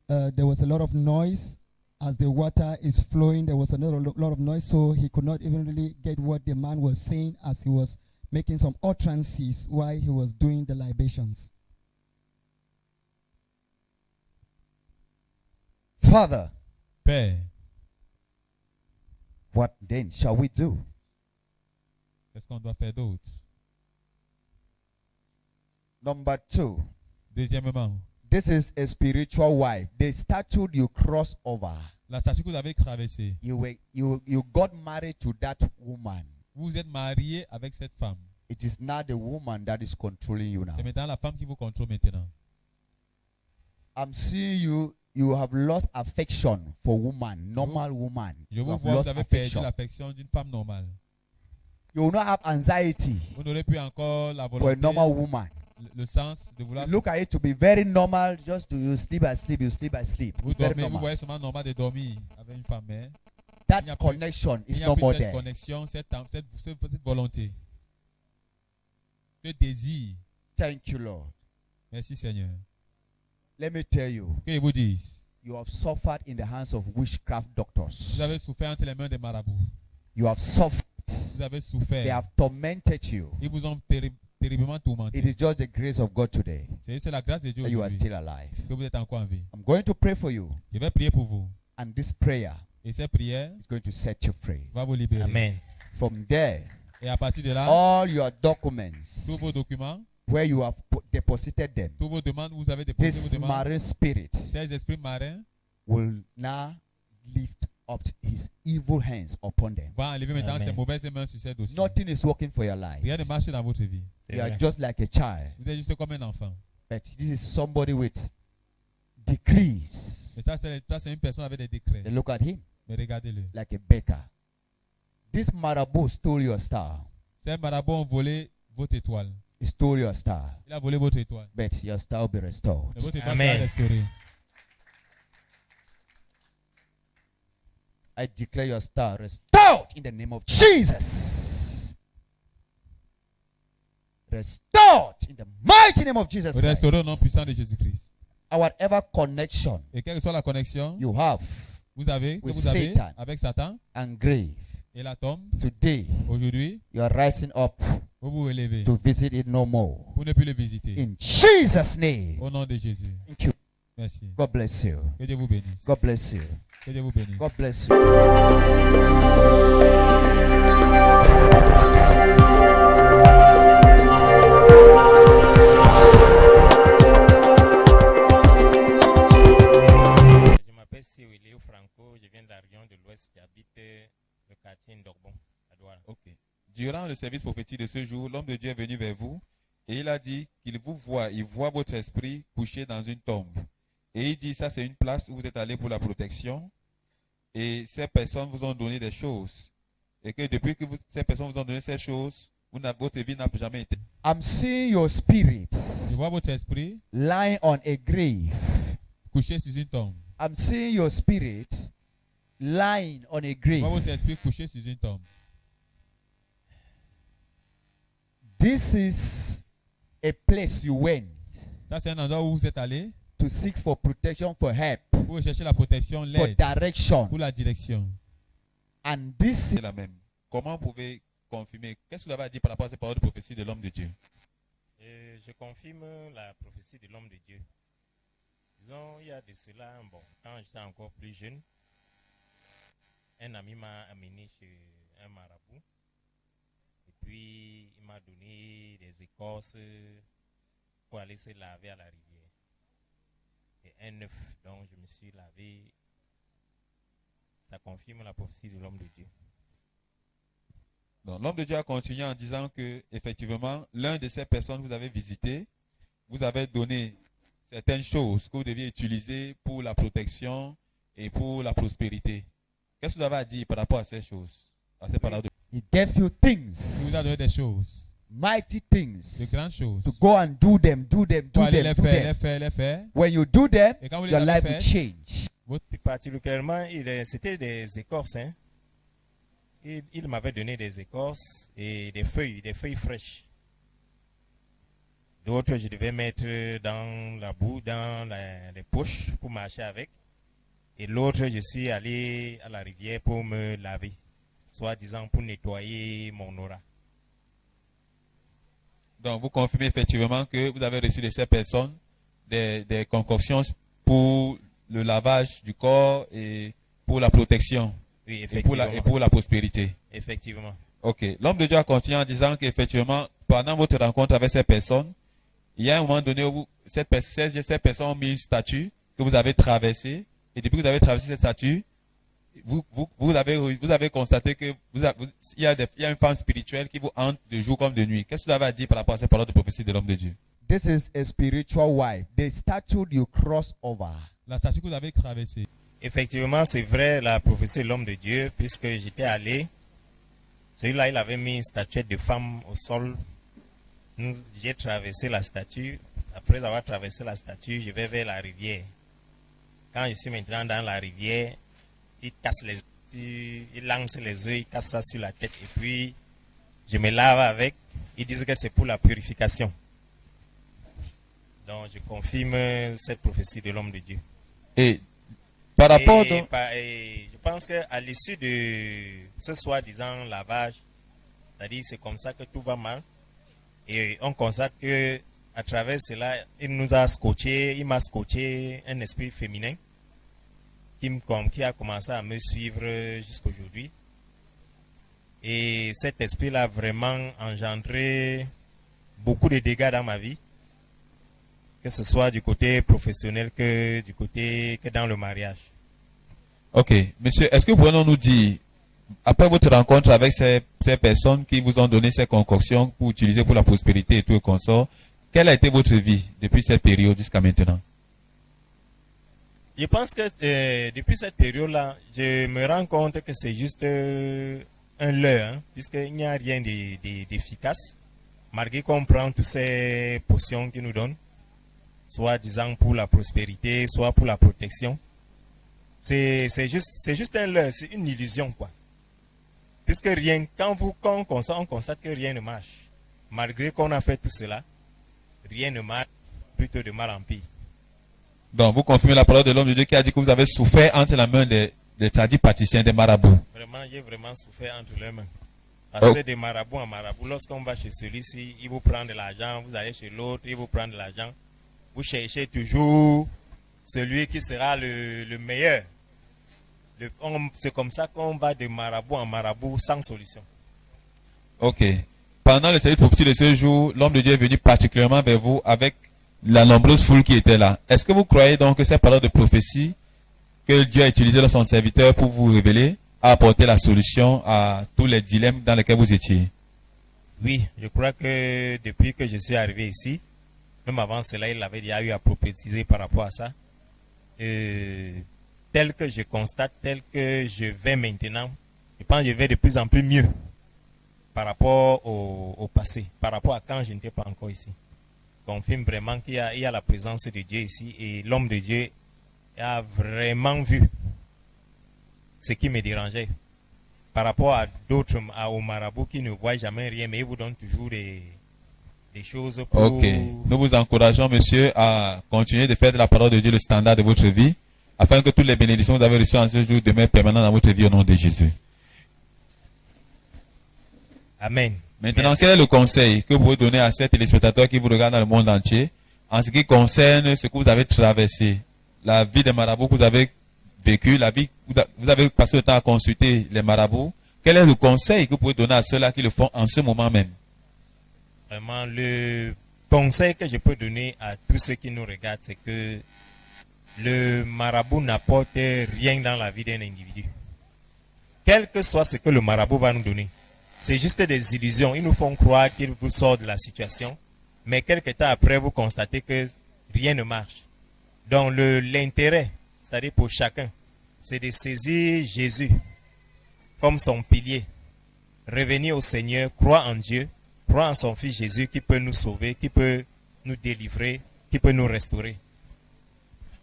there was a lot of noise. As the water is flowing, there was a lot of noise, so he could not even really get what the man was saying as he was making some utterances while he was doing the libations. Father, Père, what then shall we do? qu'est-ce qu'on doit faire d'autre? Number 2. Deuxièmement, this is a spiritual wife. The statue you cross over. La statue que vous avez traversée. You got married to that woman. Vous êtes marié avec cette femme. It is not the woman that is controlling you now. C'est maintenant la femme qui vous contrôle maintenant. I'm seeing you. You have lost affection for woman, normal woman. Je vous vois, vous avez perdu l'affection d'une femme normale. You will not have anxiety vous n'aurez plus encore la volonté for a normal woman. Le sens de vouloir. Look at it to be very normal. Just to you sleep, I sleep. You sleep, I sleep. Vous dormez, vous voyez seulement normal de dormir avec une femme, mais that connection is no more there. Cette connexion, cette volonté, ce désir. Thank you, Lord. Merci Seigneur. Let me tell you. Que je vous dise. You have suffered in the hands of witchcraft doctors. Vous avez souffert entre les mains des marabouts. You have suffered. Vous avez souffert. They have tormented you. Ils vous ont terriblement tourmenté. It is just the grace of God today. C'est la grâce de Dieu that you are still alive. Que vous êtes encore en vie. I'm going to pray for you. Je vais prier pour vous. And this prayer et cette prière is going to set you free. Va vous libérer. Amen. From there, et à partir de là, all your documents, tous vos documents, where you have deposited them, tous vos demandes, vous avez déposé this vos demandes. marine spirit ces esprits marins will now lift up his evil hands upon them. Va enlever maintenant ses mauvaises mains sur ces dossiers. Nothing is working for your life. Rien ne marche dans votre vie. You are just like a child. Vous êtes juste comme un enfant. But this is somebody with decrees. Et ça, c'est une personne avec des décrets. And look at him. Mais regardez-le. Like a baker. This marabout stole your star. Ces marabouts ont volé votre étoile. He stole your star. Il a volé votre étoile. But your star will be restored. Mais votre étoile sera restaurée. I declare your star restored in the name of Jesus. Restored in the mighty name of Jesus Christ. Restauré au nom puissant de Jésus-Christ. whatever connection Et quelle que soit la connexion you have vous avez with avec Satan and grave, et la tombe, today aujourd'hui, you are rising up vous vous relevez to visit it no more. pour ne plus le visiter. In Jesus' name. Au nom de Jésus. Thank you. Merci. God bless you. Que Dieu vous bénisse. God bless you. Que Dieu vous bénisse. God bless you. Je m'appelle Siwilio Franco, je viens de la région de l'Ouest, j'habite le quartier Ndogbon, à Douala. Ok. Durant le service prophétique de ce jour, l'homme de Dieu est venu vers vous et il a dit qu'il vous voit, il voit votre esprit couché dans une tombe. Et il dit, ça c'est une place où vous êtes allé pour la protection et ces personnes vous ont donné des choses. Et que depuis que ces personnes vous ont donné ces choses, votre vie n'a jamais été. I'm seeing your spirit Je vois votre esprit lying on a grave. couché sur une tombe. I'm seeing your spirit lying on a grave. Je vois votre esprit couché sur une tombe. This is a place you went Ça c'est un endroit où vous êtes allé to seek for protection, for help, pour chercher la protection, for l'aide, direction. pour la direction. And this C'est la même. Comment vous pouvez confirmer? Qu'est-ce que vous avez à dire par rapport à ces paroles de prophétie de l'homme de Dieu? Je confirme la prophétie de l'homme de Dieu. Disons, il y a de cela, bon, quand j'étais encore plus jeune, un ami m'a amené chez un marabout. Et puis, il m'a donné des écorces pour aller se laver à la rivière. Et un œuf, donc je me suis lavé. Ça confirme la prophétie de l'homme de Dieu. Donc, l'homme de Dieu a continué en disant que, effectivement, l'un de ces personnes que vous avez visité, vous avez donné certaines choses que vous deviez utiliser pour la protection et pour la prospérité. Qu'est-ce que vous avez à dire par rapport à ces choses, à ces paroles de... He gave you Il vous a donné things, des choses, mighty de things, grandes choses. to go and do them, do them, Pour do aller them, les do faire, them. les faire, les faire. When you do them, Et quand vous les your avez life will faites, change. Plus particulièrement, c'était des écorces. Hein. Il m'avait donné des écorces et des feuilles fraîches. D'autres, je devais mettre dans la boue, dans les poches pour marcher avec. Et l'autre, je suis allé à la rivière pour me laver, soi-disant pour nettoyer mon aura. Donc, vous confirmez effectivement que vous avez reçu de ces personnes des concoctions pour le lavage du corps et pour la protection. Oui, et pour la prospérité. Effectivement. Ok. L'homme de Dieu a continué en disant qu'effectivement, pendant votre rencontre avec ces personnes, il y a un moment donné où ces personnes ont mis une statue que vous avez traversée. Et depuis que vous avez traversé cette statue, vous avez constaté que il y a une femme spirituelle qui vous hante de jour comme de nuit. Qu'est-ce que vous avez à dire par rapport à ces paroles de prophétie de l'homme de Dieu? This is a spiritual wife. The statue you cross over. La statue que vous avez traversée. Effectivement, c'est vrai la prophétie de l'homme de Dieu, puisque j'étais allé. Celui-là, il avait mis une statuette de femme au sol. J'ai traversé la statue. Après avoir traversé la statue, je vais vers la rivière. Quand je suis maintenant dans la rivière, il casse les œufs, il lance les œufs, il casse ça sur la tête. Et puis, je me lave avec. Ils disent que c'est pour la purification. Donc, je confirme cette prophétie de l'homme de Dieu. Et par rapport... Et je pense qu'à l'issue de ce soi-disant lavage, c'est-à-dire c'est comme ça que tout va mal. Et on constate que à travers cela, il m'a scotché un esprit féminin qui a commencé à me suivre jusqu'à aujourd'hui. Et cet esprit-là a vraiment engendré beaucoup de dégâts dans ma vie, que ce soit du côté professionnel que dans le mariage. Ok. Monsieur, est-ce que vous pouvez nous dire, après votre rencontre avec ces personnes qui vous ont donné ces concoctions pour utiliser pour la prospérité et tout le consort, quelle a été votre vie depuis cette période jusqu'à maintenant? Je pense que depuis cette période-là, je me rends compte que c'est juste un leurre, hein, puisqu'il n'y a rien d'efficace, malgré qu'on prend toutes ces potions qu'ils nous donnent, soit disant pour la prospérité, soit pour la protection. C'est juste un leurre, c'est une illusion, quoi. Puisque quand on constate que rien ne marche, malgré qu'on a fait tout cela, rien ne marche, plutôt de mal en pire. Donc, vous confirmez la parole de l'homme de Dieu qui a dit que vous avez souffert entre la main des tradipraticiens, des marabouts. Vraiment, j'ai vraiment souffert entre leurs mains. Parce que de marabout en marabout, lorsqu'on va chez celui-ci, il vous prend de l'argent, vous allez chez l'autre, il vous prend de l'argent. Vous cherchez toujours celui qui sera le meilleur. C'est comme ça qu'on va de marabout en marabout sans solution. Ok. Pendant le service prophétique de ce jour, l'homme de Dieu est venu particulièrement vers vous avec la nombreuse foule qui était là. Est-ce que vous croyez donc que cette parole de prophétie que Dieu a utilisée dans son serviteur pour vous révéler a apporté la solution à tous les dilemmes dans lesquels vous étiez? Oui, je crois que depuis que je suis arrivé ici, même avant cela, il avait déjà eu à prophétiser par rapport à ça. Tel que je constate, tel que je vais maintenant, je pense que je vais de plus en plus mieux par rapport au passé, par rapport à quand je n'étais pas encore ici. Confirme vraiment qu'il y a la présence de Dieu ici et l'homme de Dieu a vraiment vu ce qui me dérangeait par rapport à d'autres, aux marabouts qui ne voient jamais rien, mais ils vous donnent toujours des choses pour... Ok. Nous vous encourageons, monsieur, à continuer de faire de la parole de Dieu le standard de votre vie, afin que toutes les bénédictions que vous avez reçues en ce jour demeurent permanentes dans votre vie au nom de Jésus. Amen. Maintenant, Merci. quel est le conseil que vous pouvez donner à ces téléspectateurs qui vous regardent dans le monde entier en ce qui concerne ce que vous avez traversé, la vie des marabouts que vous avez vécu, la vie, vous avez passé le temps à consulter les marabouts. Quel est le conseil que vous pouvez donner à ceux-là qui le font en ce moment même? Vraiment, le conseil que je peux donner à tous ceux qui nous regardent, c'est que le marabout n'apporte rien dans la vie d'un individu. Quel que soit ce que le marabout va nous donner, c'est juste des illusions. Ils nous font croire qu'ils vous sortent de la situation, mais quelque temps après, vous constatez que rien ne marche. Donc, l'intérêt, c'est-à-dire pour chacun, c'est de saisir Jésus comme son pilier, revenir au Seigneur, croire en Dieu, croire en son Fils Jésus qui peut nous sauver, qui peut nous délivrer, qui peut nous restaurer.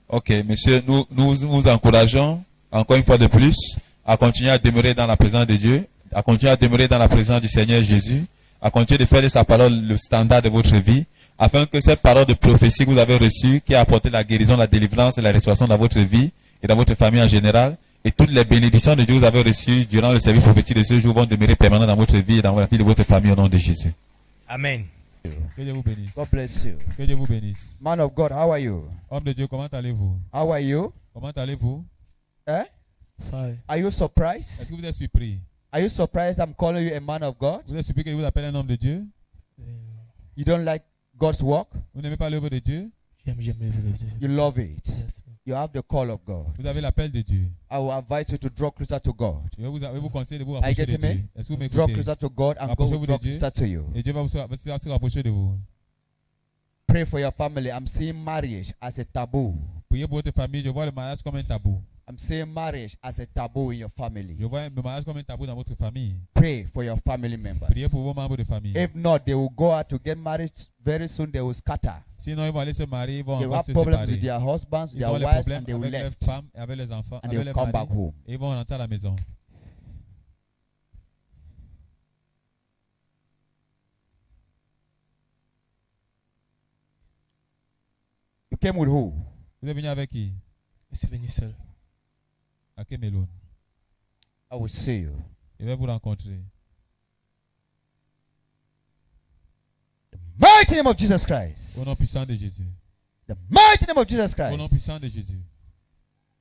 Ok, monsieur, nous vous encourageons, encore une fois de plus, à continuer à demeurer dans la présence de Dieu, à continuer à demeurer dans la présence du Seigneur Jésus, à continuer de faire de sa parole le standard de votre vie, afin que cette parole de prophétie que vous avez reçue, qui a apporté la guérison, la délivrance et la restauration dans votre vie et dans votre famille en général, et toutes les bénédictions de Dieu que vous avez reçues durant le service prophétique de ce jour vont demeurer permanentes dans votre vie et dans la vie de votre famille au nom de Jésus. Amen. Que Dieu vous bénisse. God bless you. Que Dieu vous bénisse. Man of God, how are you? Homme de Dieu, comment allez-vous? How are you? Comment allez-vous? Eh? Fine. Are you Est-ce surprised? que vous êtes surpris? Are you surprised I'm calling you a man of God? Vous êtes surpris que je vous appelle un homme de Dieu? You don't like God's work? Vous n'aimez pas l'œuvre de Dieu? J'aime les villagers. You love it. Yes. You have the call of God. Vous avez l'appel de Dieu. I will advise you to draw closer to God. Je vais vous conseiller de vous I rapprocher get de me? Dieu. Est-ce que vous Draw m'écoutez? closer to God and God Rapprochez-vous will de draw Dieu. closer to you. Et Dieu va se rapprocher de vous. Pray for your family. I'm seeing marriage as a taboo. Priez pour votre famille. Je vois le mariage comme un tabou. I'm seeing marriage as a taboo in your family. Je vois le mariage comme un tabou dans votre famille. Pray for your family members. Priez pour vos membres de famille. If not, they will go out to get married very soon. They will scatter. Sinon, ils vont aller se marier, ils vont They will encore have se problems with séparer. their husbands, Ils their ont les wives, problèmes and they will avec left. leurs femmes, avec les enfants, And they avec will les come back maris. home. Et ils vont rentrer à la maison. You came with who? Vous êtes venu avec qui? Je suis venu seul. À Kemelon. I will see you. Je vais vous rencontrer. Mighty name of Jesus Christ. Au nom puissant de Jésus. The mighty name of Jesus Au nom puissant de Christ. Jésus.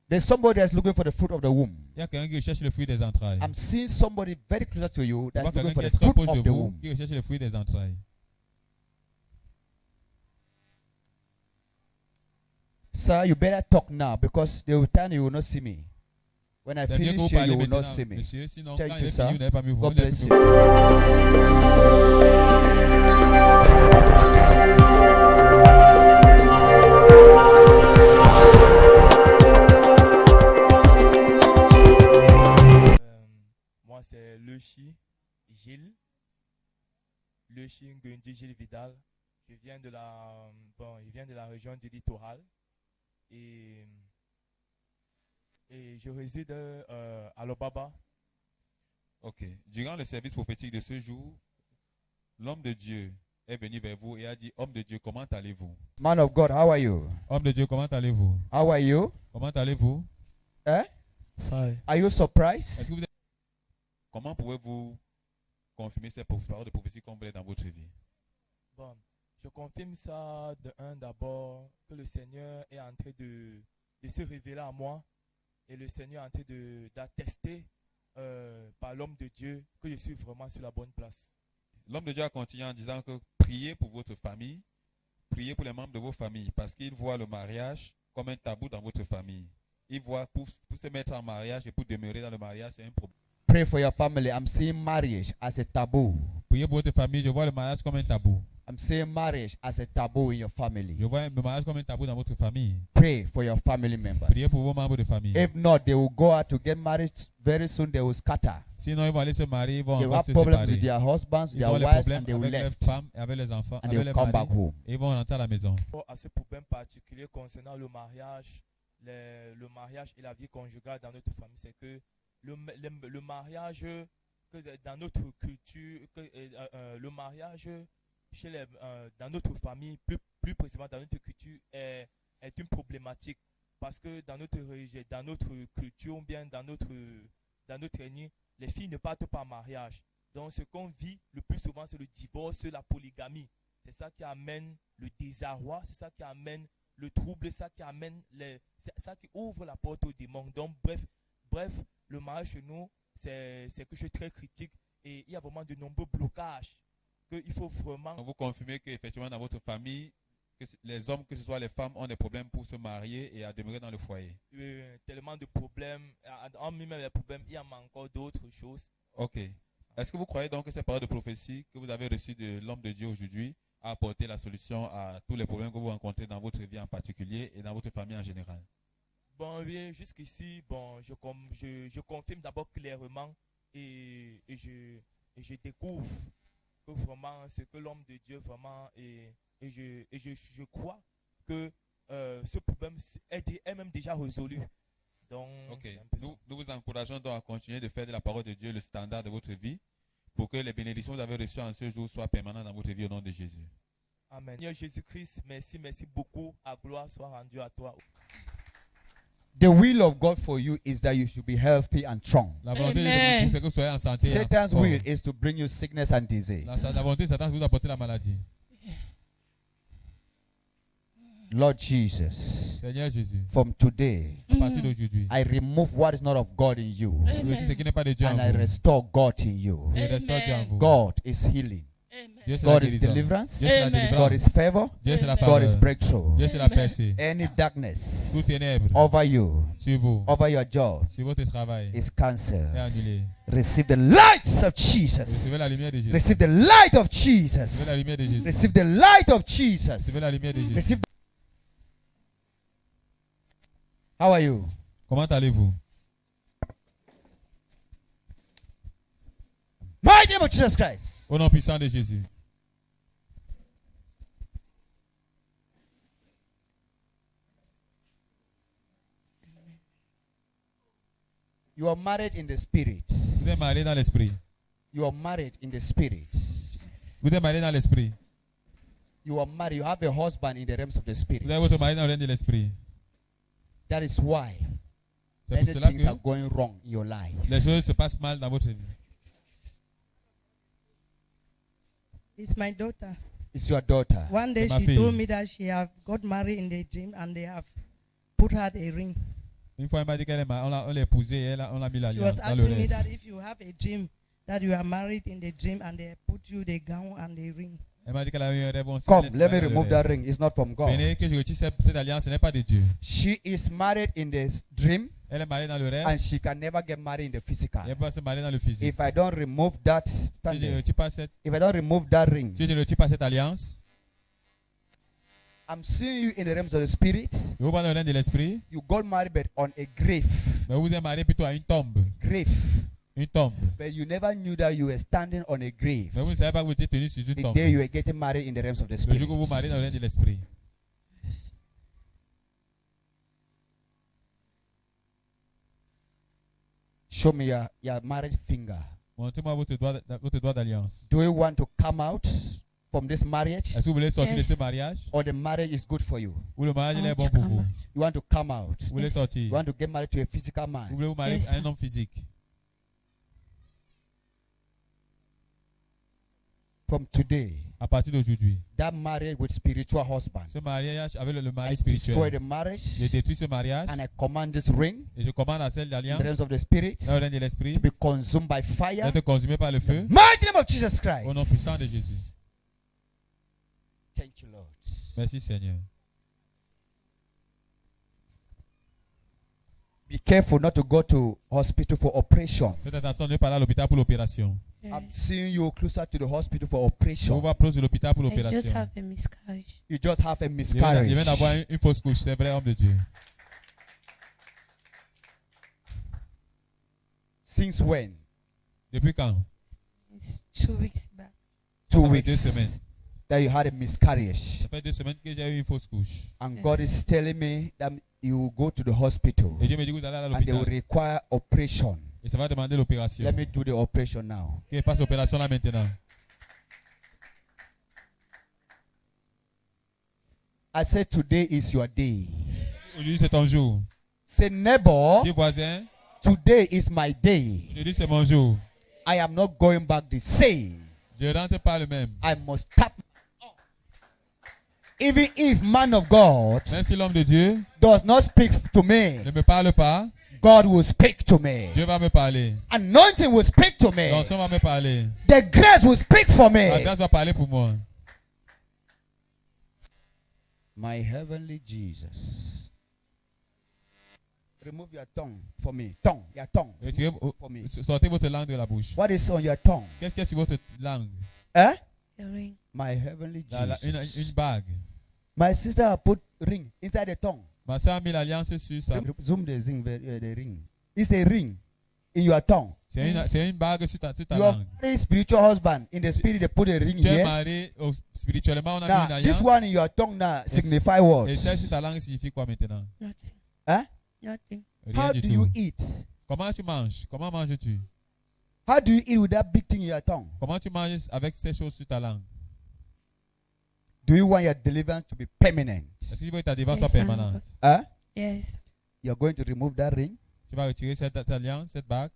There's somebody that's looking for the fruit of the womb. Il y a quelqu'un qui recherche le fruit des entrailles. I'm seeing somebody very closer to you Je vois that's looking quelqu'un for qui the est très fruit proche of de the vous, womb. qui recherche le fruit des entrailles. Sir, you better talk now because there will time you will not see me. When I C'est bien que finish vous here, parlez you will not maintenant, see me. monsieur. Sinon, Thank quand you, il est sir. fini, vous n'allez pas me voir. God Vous n'allez bless plus you. me voir. Moi, c'est Lechi Gilles. Lechi Ngundi Gilles Vidal. Je viens de la région du littoral. Et je réside à Lobaba. Ok. Durant le service prophétique de ce jour, l'homme de Dieu est venu vers vous et a dit, homme de Dieu, comment allez-vous? Man of God, how are you? Homme de Dieu, comment allez-vous? How are you? Comment allez-vous? Eh? Fine. Are you Est-ce surprised? que vous êtes- Comment pouvez-vous confirmer ces paroles de prophétie comme vous êtes dans votre vie? Bon, je confirme ça de un d'abord que le Seigneur est en train de se révéler à moi et le Seigneur est en train d'attester par l'homme de Dieu que je suis vraiment sur la bonne place. L'homme de Dieu a continué en disant que priez pour votre famille, priez pour les membres de vos familles, parce qu'il voit le mariage comme un tabou dans votre famille. Il voit pour se mettre en mariage et pour demeurer dans le mariage, c'est un problème. Pray for your family. I'm seeing marriage as a taboo. Priez pour votre famille, je vois le mariage comme un tabou. I'm seeing marriage as a taboo in your Je family. vois le mariage comme un tabou dans votre famille. Pray for your family members. Priez pour vos membres de famille. If not, they will go out to get married very soon. They will scatter. Sinon, ils vont aller se marier, ils vont They will encore have se problems séparer. with their husbands, Ils their ont les wives, problèmes and they will avec left. leurs femmes, avec les enfants, And they avec will les come maris. back home. Et ils vont rentrer à la maison. À ce problème particulier concernant le mariage, le mariage et la vie conjugale dans notre famille, c'est que le mariage, que dans notre culture, le mariage dans notre famille, plus précisément dans notre culture, est une problématique. Parce que dans notre culture, ou bien dans notre ethnie, les filles ne partent pas en mariage. Donc ce qu'on vit le plus souvent, c'est le divorce, la polygamie. C'est ça qui amène le désarroi, c'est ça qui amène le trouble, c'est ça qui amène ça qui ouvre la porte aux démons. Donc bref, le mariage chez nous, c'est quelque chose de très critique et il y a vraiment de nombreux blocages qu'il faut vraiment... Vous confirmez qu'effectivement dans votre famille, que les hommes, que ce soit les femmes, ont des problèmes pour se marier et à demeurer dans le foyer. Tellement de problèmes, en même les problèmes, il y a encore d'autres choses. Ok. Est-ce que vous croyez donc que ces paroles de prophétie que vous avez reçues de l'homme de Dieu aujourd'hui a apporté la solution à tous les problèmes que vous rencontrez dans votre vie en particulier et dans votre famille en général? Bon, oui, jusqu'ici, bon, je confirme d'abord clairement et je découvre que vraiment ce que l'homme de Dieu vraiment et je crois que ce problème est même déjà résolu. Donc, ok. Nous vous encourageons donc à continuer de faire de la parole de Dieu le standard de votre vie pour que les bénédictions que vous avez reçues en ce jour soient permanentes dans votre vie au nom de Jésus. Amen. Seigneur Jésus-Christ, merci beaucoup. À gloire soit rendue à toi. The will of God for you is that you should be healthy and strong. La volonté de Dieu pour vous, c'est que vous soyez en santé. Satan's will is to bring you sickness and disease. La volonté de Satan, c'est de vous apporter la maladie. Lord Jesus, Seigneur Jésus, from today, à partir d'aujourd'hui, I remove what is not of God in you, ce qui n'est pas de Dieu en and I vous. restore God in you. Et restaure Dieu en vous. God is healing. Dieu, c'est la God is guérison. deliverance. Dieu, c'est la délivrance. God is favor. Dieu, c'est la God faveur. is breakthrough. Dieu, c'est la percée. Any darkness Tout ténèbre over you, sur vous, over your job, sur votre travail, is cancelled. est annulé. Receive the light of Jesus. Recevez la lumière de Jésus. Receive the light of Recevez Jesus. la lumière de Jésus. Receive the light of Recevez Jesus. la lumière de Jésus. Receive. How are you? Comment allez-vous? Mighty name of Jesus Christ. Au nom puissant de Jésus. You are married in the spirit. Vous êtes marié dans l'esprit. You are married in the spirit. Vous êtes marié dans l'esprit. You are married. You have a husband in the realms of the spirit. Vous avez votre mari dans le règne de l'esprit. That is why C'est pour many cela things are que going wrong in your life. les choses se passent mal dans votre vie. It's my daughter. It's your daughter. One day C'est ma she fille. told me that she have got married in the gym and they have put her a ring. Une fois, elle m'a dit qu'elle est mariée, on l'a épousée et on l'a mis She l'alliance was dans le asking me rêve. that if you have a gym, that you are married in the gym and they put you the gown and the ring. Elle m'a dit qu'elle a eu un rêve. Come, let me remove that ring. It's not from God. Venez que je retire cette alliance, ce n'est pas de Dieu. She is married in the dream Elle est mariée dans le rêve. and she can never get married in the physical. Elle peut se marier dans le physique. If I don't remove that Si je ne standard, retire pas cette, if I don't remove that ring, si je ne retire pas cette alliance, I'm seeing you in the realms of the spirit. vous voyez dans le règne de l'esprit, You got married but on a grave. mais vous êtes marié plutôt à une tombe. Grave. Une tombe. But you never knew that you were standing on a grave. Mais vous ne savez pas que vous étiez tenu sur une The tombe. day you were getting married in the realms of the Le spirit. jour que vous vous mariez dans le règne de l'esprit. Show me your married finger. Montrez-moi votre doigt d'alliance. Do you want to come out from this marriage? Est-ce que vous voulez sortir de ce mariage? Or the marriage is good for you? Ou le mariage il est bon pour vous? You want to come out? Vous voulez sortir? You want to get married to a physical man? Vous voulez vous marier à un homme physique? From today, à partir d'aujourd'hui, that marriage with spiritual husband, ce mariage avec le mari I spirituel, destroy the marriage, je détruis ce mariage, and I command this ring, et je commande à celle in d'alliance, the realms of the spirit, dans le règne de l'esprit, to be consumed by fire, d'être consumé par le feu, mighty name of Jesus Christ. au nom puissant de Jésus. Thank you, Lord. Merci Seigneur. Be careful not to go to hospital for operation. Faites attention de ne pas aller à l'hôpital pour l'opération. I'm seeing you closer to the hospital for Je operation. vous vois proche de l'hôpital pour I just l'opération. have a miscarriage. You just have a Je miscarriage. viens d'avoir une fausse couche, c'est vrai, homme de Dieu. Since when? Depuis quand? It's 2 weeks back. 2 Ça fait weeks. 2 semaines. That you had a miscarriage. Ça fait 2 semaines que j'ai eu une fausse couche. And God is telling me that you will go to the hospital. Et Dieu me dit que vous allez à And they will l'hôpital. require operation. Et ça va demander l'opération. Let me do the operation now. Que fasse l'opération là maintenant. I said today is your day. Aujourd'hui c'est ton jour. Say neighbor, Dis voisin, today is my day. aujourd'hui c'est mon jour. I am not going back the same. Je ne rentre pas le même. I must tap. Even if man of God Même si l'homme de Dieu does not speak to me, ne me parle pas, God will speak to me. Dieu va me parler. Anointing will speak to me. L'onction va me parler. The grace will speak for La me. grâce va parler pour moi. My heavenly Jesus. Remove your tongue for me. Tongue, your tongue. Retirez, For me. sortez votre langue de la bouche. What is on your tongue? Qu'est-ce qu'il y a sur votre langue? Eh? A ring. My heavenly Jesus. Une bague. My sister put ring inside the tongue. Ma soeur a mis l'alliance sur ça. Zoom the ring. It's a ring in your tongue. C'est une bague sur ta Your langue. very spiritual husband, in the spirit, they put a ring Tu es here. marié spirituellement, on a mis Now, une alliance. this one in your tongue now signify what? Et celle sur ta langue signifie quoi maintenant? Nothing. Huh? Nothing. Rien How du do tout. you eat? Comment tu manges? Comment manges-tu? How do you eat with that big thing in your tongue? Comment tu manges avec ces choses sur ta langue? Do you want your deliverance to be permanent? Est-ce que tu veux que ta délivrance Yes, soit I'm permanente? good. Huh? Yes. You're going to remove that ring? Tu vas retirer cette alliance, cette bague.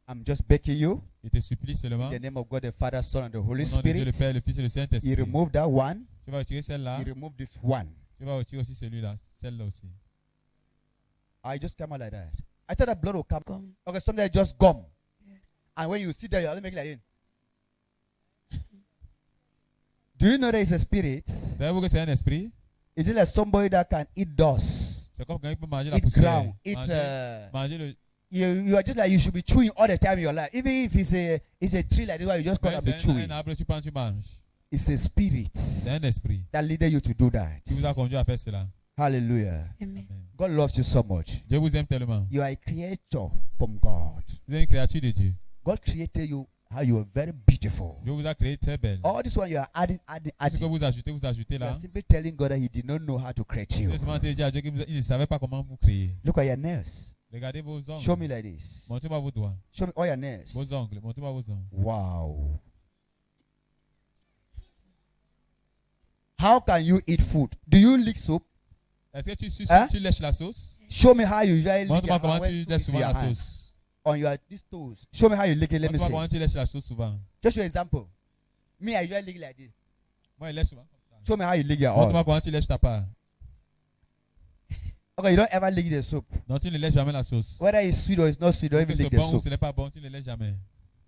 I'm just begging you. Je te supplie seulement. In the name of God, the Father, Son, and the Au Holy nom de Dieu, le Spirit. Père, le Fils et le Saint-Esprit. You remove that one. Tu vas retirer celle-là. You remove this one. Tu vas retirer aussi celui-là, celle-là aussi. I just come out like that. I thought that blood will come. Gum. Okay, sometimes just gum. And when you sit there, you only make it like this. Do you know there is a spirit? Savez-vous que c'est un esprit? Is it like somebody that can eat dust? C'est comme quelqu'un qui peut manger la Eat poussière. ground. Eat, Manger le. you are just like you should be chewing all the time in your life. Even if it's a tree like this one, you just gotta be C'est chewing. un arbre, tu prends, tu manges. It's a spirit C'est un esprit that leaded you to do that. qui vous a conduit à faire cela. Hallelujah. Amen. God loves you so much. Dieu vous aime tellement. You are a creature from God. Vous êtes une créature de Dieu. God created you how you are very beautiful. Dieu vous a créé très belle. All this one you are adding. Ce que vous ajoutez You là. are simply telling God that He did not know how to create you. Vous seulement dire à Dieu qu'il ne savait pas comment vous créer. Look at your nails. Regardez vos ongles. Show me like this. Montrez-moi vos doigts. Show me all your nails. Vos ongles. Montrez-moi vos ongles. Wow. How can you eat food? Do you lick soap? Est-ce que Hein? tu lèches la sauce? Show me how you usually lick Montre-moi your comment hand when tu soup lèches is in souvent your la hand. sauce. On your these toes. Show me how you lick it. Let me Montre-moi see. comment tu lèches la sauce souvent. Just your example. Me, I usually lick like this. Moi, il lèche souvent. Show me how you lick your Montre-moi own. comment tu lèches ta part. Okay, you don't ever lick the soup. Non, tu ne lèches jamais la sauce. Whether it's sweet or it's not sweet, don't Que even ce lick the bon ou soup. ce n'est pas bon, tu ne lèches jamais.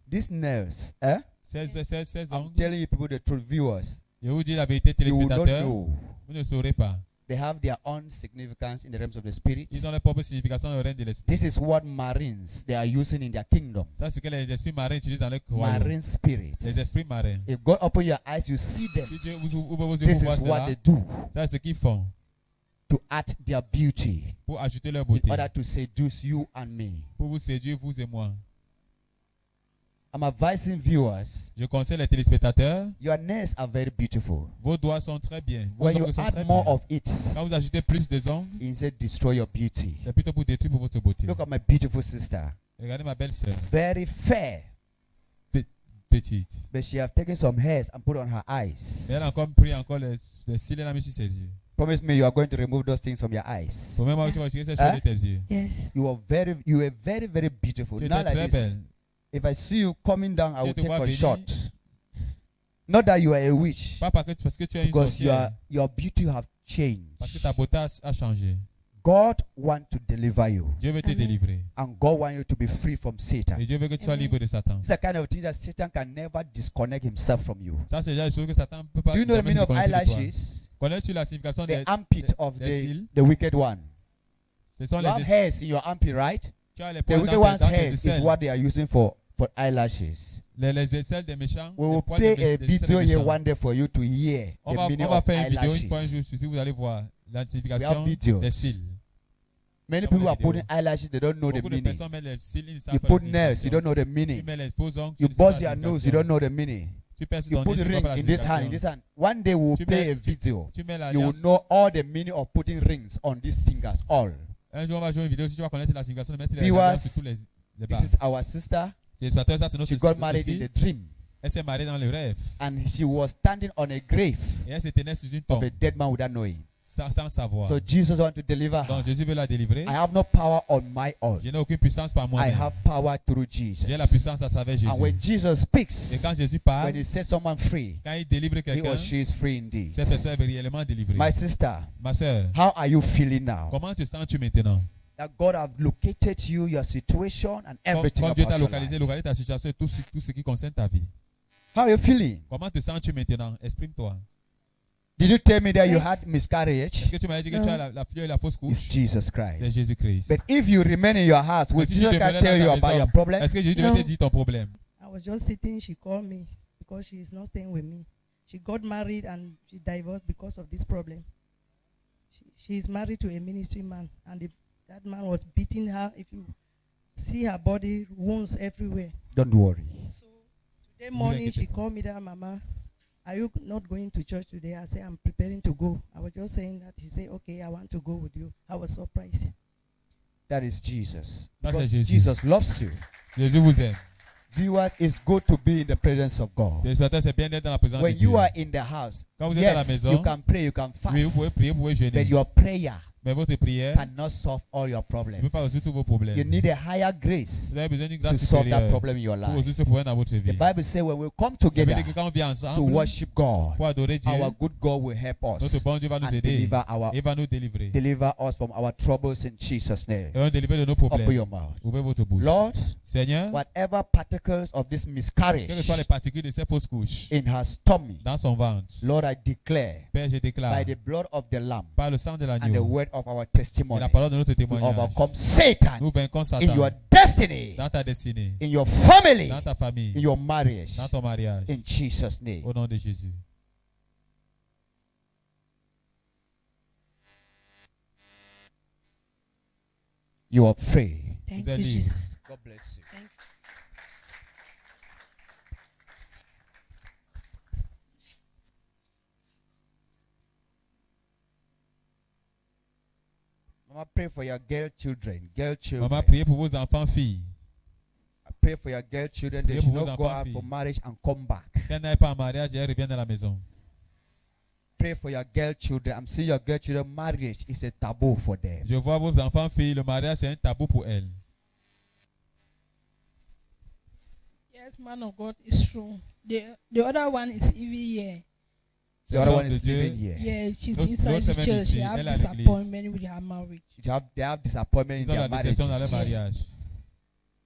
These nails, eh? Ces I'm ongles, telling you people the truth, viewers. je vous dis la vérité, You will not téléspectateurs, know. vous ne saurez pas. They have their own significance in the realms of the spirit. Ils ont leur propre signification dans le règne de l'esprit. This is what marines they are using in their kingdom. Ça, c'est ce que les esprits marins utilisent dans leur royaume. Marine spirits. Les esprits marins. If God open your eyes, you see them. Si Dieu vous ouvre vos yeux This pour voir is what cela, they do ça, c'est ce qu'ils font to add their beauty pour ajouter leur in beauté, order to seduce you and me. pour vous séduire, vous et moi. I'm advising viewers, Je conseille les téléspectateurs, your nails are very beautiful. vos doigts sont très bien. Vos When you ongles sont très add more bien. of it, Quand vous ajoutez plus de ongles, instead destroy your beauty. c'est plutôt pour détruire votre beauté. Look at my beautiful sister. Regardez ma belle sœur. Very fair. petite. But she have taken some hairs and put on her eyes. Mais elle a encore pris encore les cils et l'a mis sur ses yeux. Promise me you are going to remove those things from your eyes. Promets-moi que tu vas retirer ces choses de tes yeux. Yes. You were very, very beautiful. Tu Not étais like très this. belle. If I see you coming down, I Si will tu take vois a venir, shot. Not that you are a witch, Pas parce que tu es une because sorcière. your beauty have changed. Parce que ta beauté a changé. God want to deliver you, Dieu veut te délivrer. and God want you to be free from Satan. Et Dieu veut que tu sois libre de Satan. It's the kind of thing that Satan can never disconnect himself from you. Ça, c'est déjà une chose que Satan ne peut pas. Do you know the jamais meaning of se déconnecter de toi. eyelashes? Connais-tu la signification The des armpit of des cils? the wicked one. Ce sont You have les hairs in your armpit, right? Tu as les The poils wicked dans one's tes hairs is aisselles. what they are using for eyelashes. Les aisselles des méchants. We les will poils play des a aisselles des video here méchants. one day for you to hear On the va meaning faire of une vidéo une fois un eyelashes. jour, si vous allez voir la We signification have videos. des cils. Many Nous avons people are des vidéos. putting eyelashes, they don't know the Beaucoup de meaning. personnes mettent les cils, ils ne savent You pas put la nails, you signification. don't know the Tu meaning. mets les faux ongles, You tu ne sais pas bust la your nose, you signification. don't know the meaning. Tu perces You ton put nez, tu ne sais ring pas la in this hand, in signification. this hand. One day we will Tu play mets- a video. Tu mets You will l'alliance. know all the meaning of putting rings on these fingers, all. Un jour, on va jouer une vidéo si tu vas connaître la signification de mettre les Viewers, alliances sur tous les bas. This is our sister. C'est ça, c'est notre She got married in fille. the dream, Elle s'est mariée dans le rêve. and she was standing on a grave Et elle se tenait sur une of tombe a dead man without knowing. sans savoir. So Jesus want to deliver Donc her. Jésus veut la délivrer. I have no power on my own. Je n'ai aucune puissance par I moi-même. have power through J'ai la Jesus. puissance à travers Jésus. And when Jesus Et speaks, quand Jésus when parle, he sets someone free, quand il délivre he quelqu'un, or she is free indeed. cette personne est réellement délivrée. My sister, Ma sœur, how are you feeling now? comment te sens-tu maintenant? That God have located you, your situation, and everything Comme Dieu t'a about your localisé, life. localisé ta situation et tout ce qui concerne ta vie. How are you feeling? Comment te sens-tu maintenant? Exprime-toi. Did you tell me that you had miscarriage? Est-ce que tu m'as dit que tu as la fleur et la fausse couche? It's Jesus C'est Christ. Jésus-Christ. But if you remain in your house, will Mais si tu Jesus demeurais can dans tell you ta about maison, your problem? est-ce que Jésus devait te dire ton problème? I was just sitting. She called me because she is not staying with me. She got married and she divorced because of this problem. She is married to a ministry man, and that man was beating her. If you see her body, wounds everywhere. Don't worry. So today morning she called me that, Mama, are you not going to church today? I said, I'm preparing to go. I was just saying that. He said, okay, I want to go with you. I was surprised. That is Jesus. Ça, c'est Because Jésus. Jesus loves you. Jésus vous aime. Viewers, it's good to be in the presence of God. Téléspectateurs, c'est bien d'être dans la présence de When Dieu. you are in the house, Quand vous êtes à la yes, maison, you can pray, you can Oui, vous pouvez fast, prier, vous pouvez jeûner. but your prayer Mais votre prière cannot solve all your ne peut problems. pas résoudre tous vos problèmes. You need a higher grace Vous avez besoin d'une to grâce solve that supérieure problem in your pour life. résoudre ce problème dans votre The vie. Bible says when we come Ça veut together dire que quand on vient to ensemble worship God, pour adorer Dieu, our good God will help notre us bon Dieu va nous and aider deliver et va nous délivrer. us from our troubles in Jesus' name. Et va nous délivrer de nos Open problèmes. your mouth. Ouvrez votre bouche. Lord, Seigneur, whatever particles of this miscarriage quelles que soient les particules de ces fausses couches in her stomach, dans son ventre, Lord, I declare Père, je déclare by the blood of the Lamb par le sang de and the l'agneau word of our et testimony, la parole de notre we témoignage, overcome Satan nous vaincons in Satan your destiny, dans ta destinée, in your family, dans ta famille, in your marriage, dans ton mariage, in Jesus' name. au nom de Jésus. You are free. Thank Vous êtes you, libre. Jesus. God bless you. Thank you. Mama, pray for your girl children. Girl children. Maman, priez pour vos enfants filles. Pray for your girl children. They Priez should pour not vos go enfants out for filles. marriage and come back. Qu'elles n'aillent pas en mariage et elles reviennent à la maison. Pray for your girl children. I'm seeing your girl children. Marriage is a taboo for them. Je vois vos enfants filles, le mariage c'est un tabou pour elles. Yes, man of God, it's true. The other one is even here. The other one L'homme is de Dieu, living here. Yeah, she's L'autre- inside l'autre the semaine church. ici, She have elle est à l'église. disappointment with her marriage. They have disappointment in Ils ont their la déception dans leur marriages. mariage.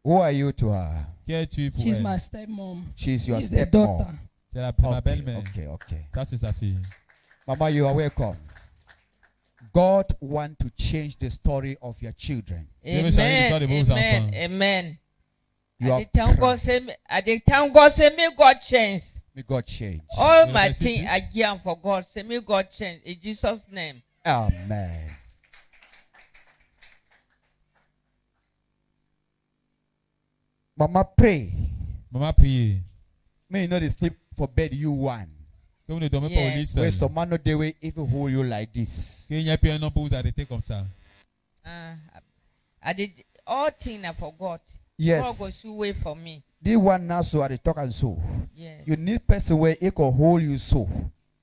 Who are you to her? Qui es-tu pour She's elle? my stepmom. She's your She's the stepmom. daughter. C'est ma belle-mère. Okay. Ça, c'est sa fille. Mama, you are welcome. God want to change the story of your children. Amen. Amen. Amen. You At the time God say me God change. May God change. All my things I give for God. Say me God change in Jesus' name. Amen. Mama, pray. Maman, priez. May you not sleep for bed you want. Que vous ne dormez pas au lit Yes. seul. Where some man not they will even hold you like this. Qu'il n'y a plus un homme pour vous arrêter comme ça. I did all things I forgot. Yes. God goes away for me. This one now so at the talk and so. Yes. You need person where it can hold you so.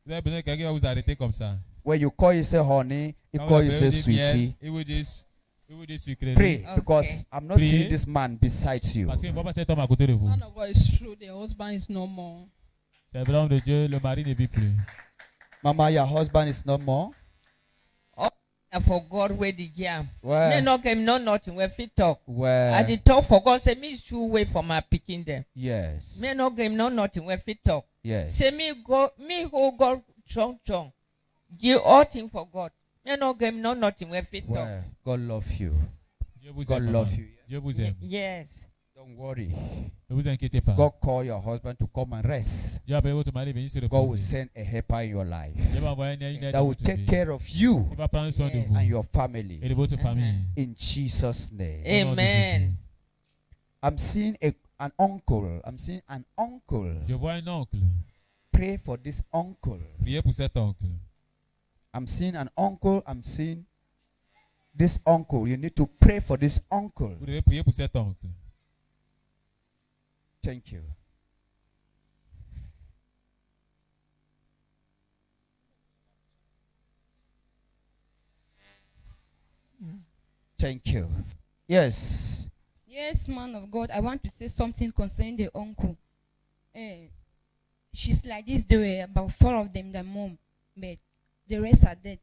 Vous avez besoin de quelqu'un qui va vous arrêter comme ça. Where you call you say honey, you Quand call vous you appelez say miel, sweetie. il vous dit sucrerie. Pray because I'm not Priez. seeing this man beside you. Parce qu'il ne voit pas cet homme à côté de vous. Man of God, it's true. The husband is no more. C'est vrai, homme de Dieu, le mari ne vit plus. Mama, your husband is no more. For God where the jam. Well. Me no game no nothing where fit talk. Well. I did talk for God say me is too way for my picking them. Yes. Me no game no nothing where fit talk. Yes. Say me go me who God strong. Give all thing for God. Me no game no nothing where fit talk. Well, God love you. Dieu vous God aime, love maman. you. Dieu vous aime. Yes. Don't worry. Ne vous inquiétez pas. God call your husband to come and rest. Dieu a appelé votre mari venir se God will reposer. send a helper in your life Dieu va envoyer une aide that dans will votre take vie. care of you Il va prendre soin de vous and your family. et de votre famille. In Jesus' name. Au nom de Jésus. I'm seeing an uncle. I'm seeing an uncle. Je vois un oncle. Pray for this uncle. Priez pour cet oncle. I'm seeing an uncle. I'm seeing this uncle. You need to pray for this uncle. Vous devez prier pour cet oncle. Thank you. Thank you. Yes. Yes, man of God, I want to say something concerning the uncle. She's like this, there were about 4 of them, the mom, but the rest are dead.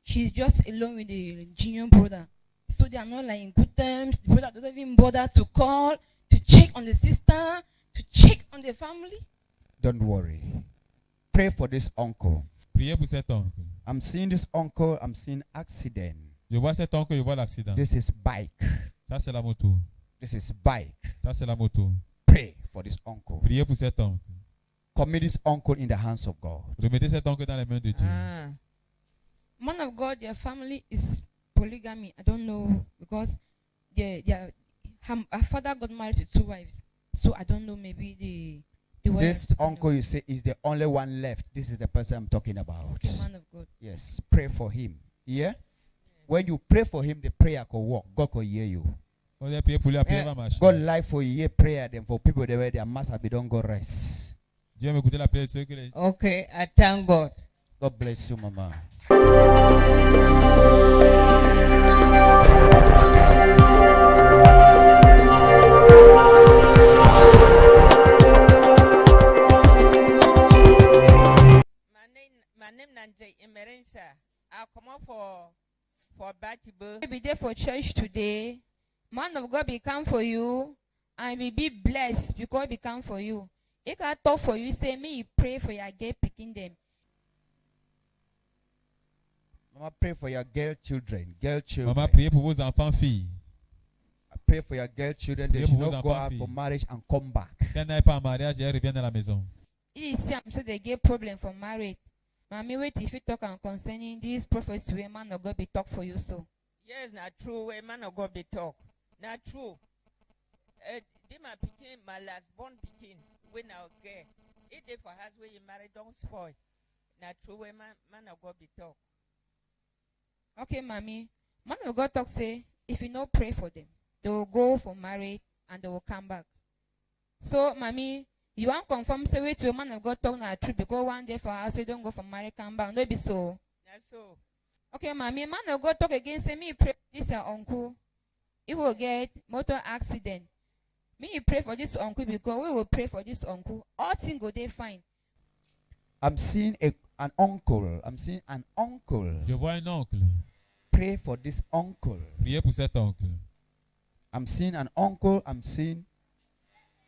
She's just alone with the junior brother. So they are not like in good terms. The brother doesn't even bother to call, to check on the sister, to check on the family. Don't worry. Pray for this uncle. Priez pour cet oncle. I'm seeing this uncle. I'm seeing accident. Je vois cet oncle, je vois l'accident. This is bike. Ça c'est la moto. This is bike. Ça c'est la moto. Pray for this uncle. Priez pour cet oncle. Commit this uncle in the hands of God. Remettez cet oncle dans les mains de Dieu. Man of God, their family is polygamy. I don't know because her father got married to 2 wives. So I don't know, maybe the wives. This uncle you say is the only one left. This is the person I'm talking about. The man of God. Yes, pray for him. Yeah? When you pray for him, the prayer can work. God can hear you. God like for you prayer then for people the way their master be don't go rest. Okay, I thank God. God bless you, Mama. My name Nanje Emerensa. I come out for Bible. Be there for church today. Man of God be come for you and will be blessed because he come for you. He can talk for you, say me pray for your gay picking them. Mama, pray for your girl children. Girl children. Maman, priez pour vos enfants filles. I pray for your girl children. They should not go out for marriage and come back. Qu'elles n'aillent pas en mariage et elles reviennent à la maison. He see am say they get problem for marriage. Mommy, wait if you talk on concerning this prophecy where man of God be talk for you so. Yes, not true. Where man of God be talk. Not true. They my picking, my last born picking when I was gay. If they for house where you marry, don't spoil. Not true. Where man of God be talk. Okay, mommy. Man of God talk say if you not pray for them, they will go for marriage and they will come back. So, mommy, you want confirm say wait to a man of God talk na true because one day for house you don't go for marriage come back. No be so. That's so. Okay, mommy, man of God talk again say me pray for this your uncle. He will get motor accident. Me pray for this uncle because we will pray for this uncle. All things go they fine. I'm seeing an uncle. I'm seeing an uncle. Je vois un oncle. Pray for this uncle. Priez pour cet oncle. I'm seeing an uncle. I'm seeing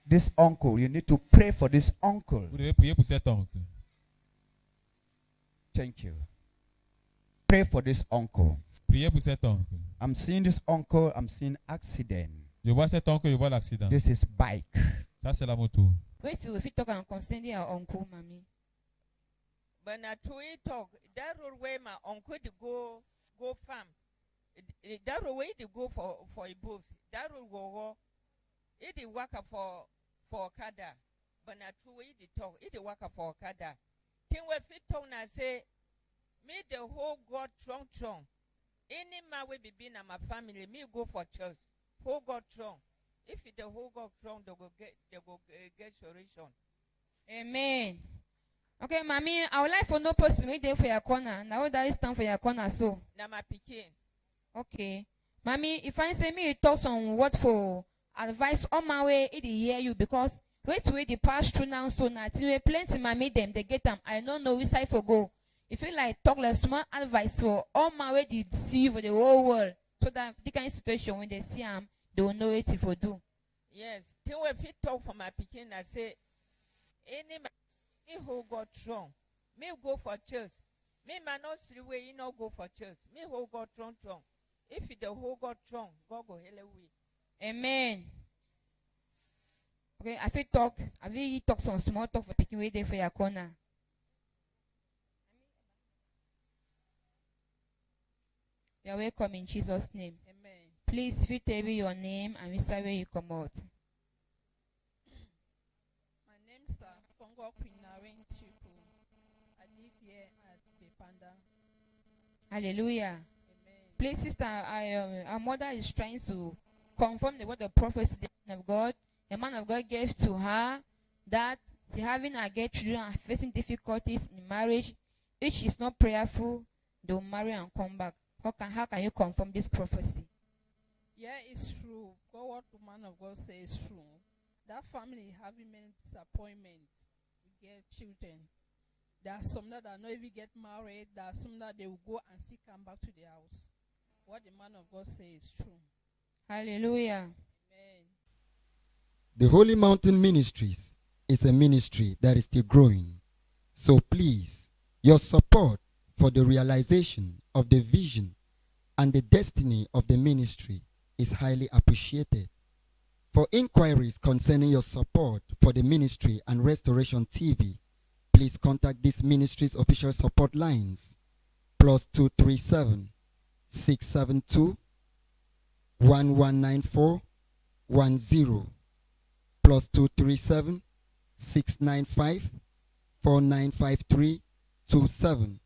this uncle. You need to pray for this uncle. Vous devez prier pour cet oncle. Thank you. Pray for this uncle. Priez pour cet oncle. I'm seeing this uncle. I'm seeing accident. Je vois cet oncle, je vois l'accident. This is bike. Ça c'est la moto. Wait till if you talk on concerning your uncle, mommy. But not true. He talk that road where my uncle to go farm. That road where to go for a booth. That road go. It is work for Okada. But not true. He talk. It is work for Okada. Thing where fit talk na say, me the whole God strong. Any man will be in my family, me go for church. Whole God strong. If the whole God strong, they go get solution. Amen. Okay, mommy, I would like for no person waiting for your corner. Now that is time for your corner, so. Na my pikin. Okay. Mommy, if I say me talk some word for advice on my way, it hear you because wait till the pass through now so now till plenty mommy them they get them. I don't know which side for go. If you like talk like small advice for on my way they see you for the whole world. So that the kind of situation when they see them, they will know what to do. Yes. Till if you talk for my pikin, I say any who got strong. Me go for church. Me man not see way you not go for church. Me who got strong. If the whole got strong, God go hell away. Amen. Okay, I feel talk. I will talk some small talk for picking way there for your corner. You are welcome in Jesus' name. Amen. Please, if you tell me your name and we say where you come out. My name is Fongo Quinaren Chiku. I live here at the Panda. Hallelujah. Please, sister, our mother is trying to confirm the word of prophecy of God. A man of God gave to her that she having her get children and facing difficulties in marriage. If she's not prayerful, they will marry and come back. How can you confirm this prophecy? Yeah, it's true. God, what the man of God says is true. That family having many disappointments. We get children. There are some that not even get married. There are some that they will go and still come back to their house. What the man of God says is true. Hallelujah. Amen. The Holy Mountain Ministries is a ministry that is still growing. So please, your support for the realization of the vision and the destiny of the ministry is highly appreciated. For inquiries concerning your support for the ministry and Restoration TV, please contact this ministry's official support lines +237 672 1194 10 +237 695 4953 27.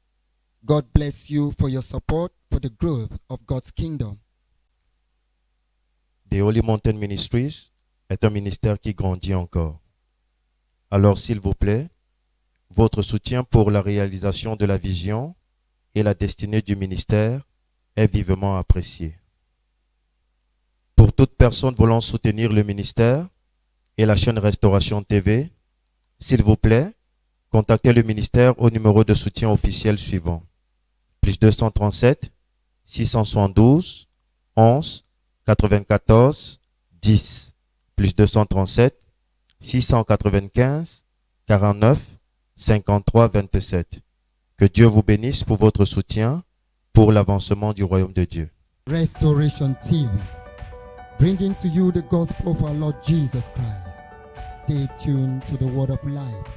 God bless you for your support for the growth of God's kingdom. The Holy Mountain Ministries est un ministère qui grandit encore. Alors, s'il vous plaît, votre soutien pour la réalisation de la vision et la destinée du ministère est vivement apprécié. Pour toute personne voulant soutenir le ministère et la chaîne Restauration TV, s'il vous plaît, contactez le ministère au numéro de soutien officiel suivant. +237 672 11 94 10 +237 695 49 53 27. Que Dieu vous bénisse pour votre soutien pour l'avancement du royaume de Dieu. Restoration TV, bringing to you the gospel of our Lord Jesus Christ. Stay tuned to the word of life.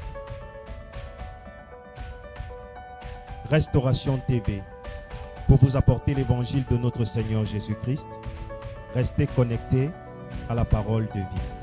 Restauration TV, pour vous apporter l'évangile de notre Seigneur Jésus-Christ, restez connectés à la parole de vie.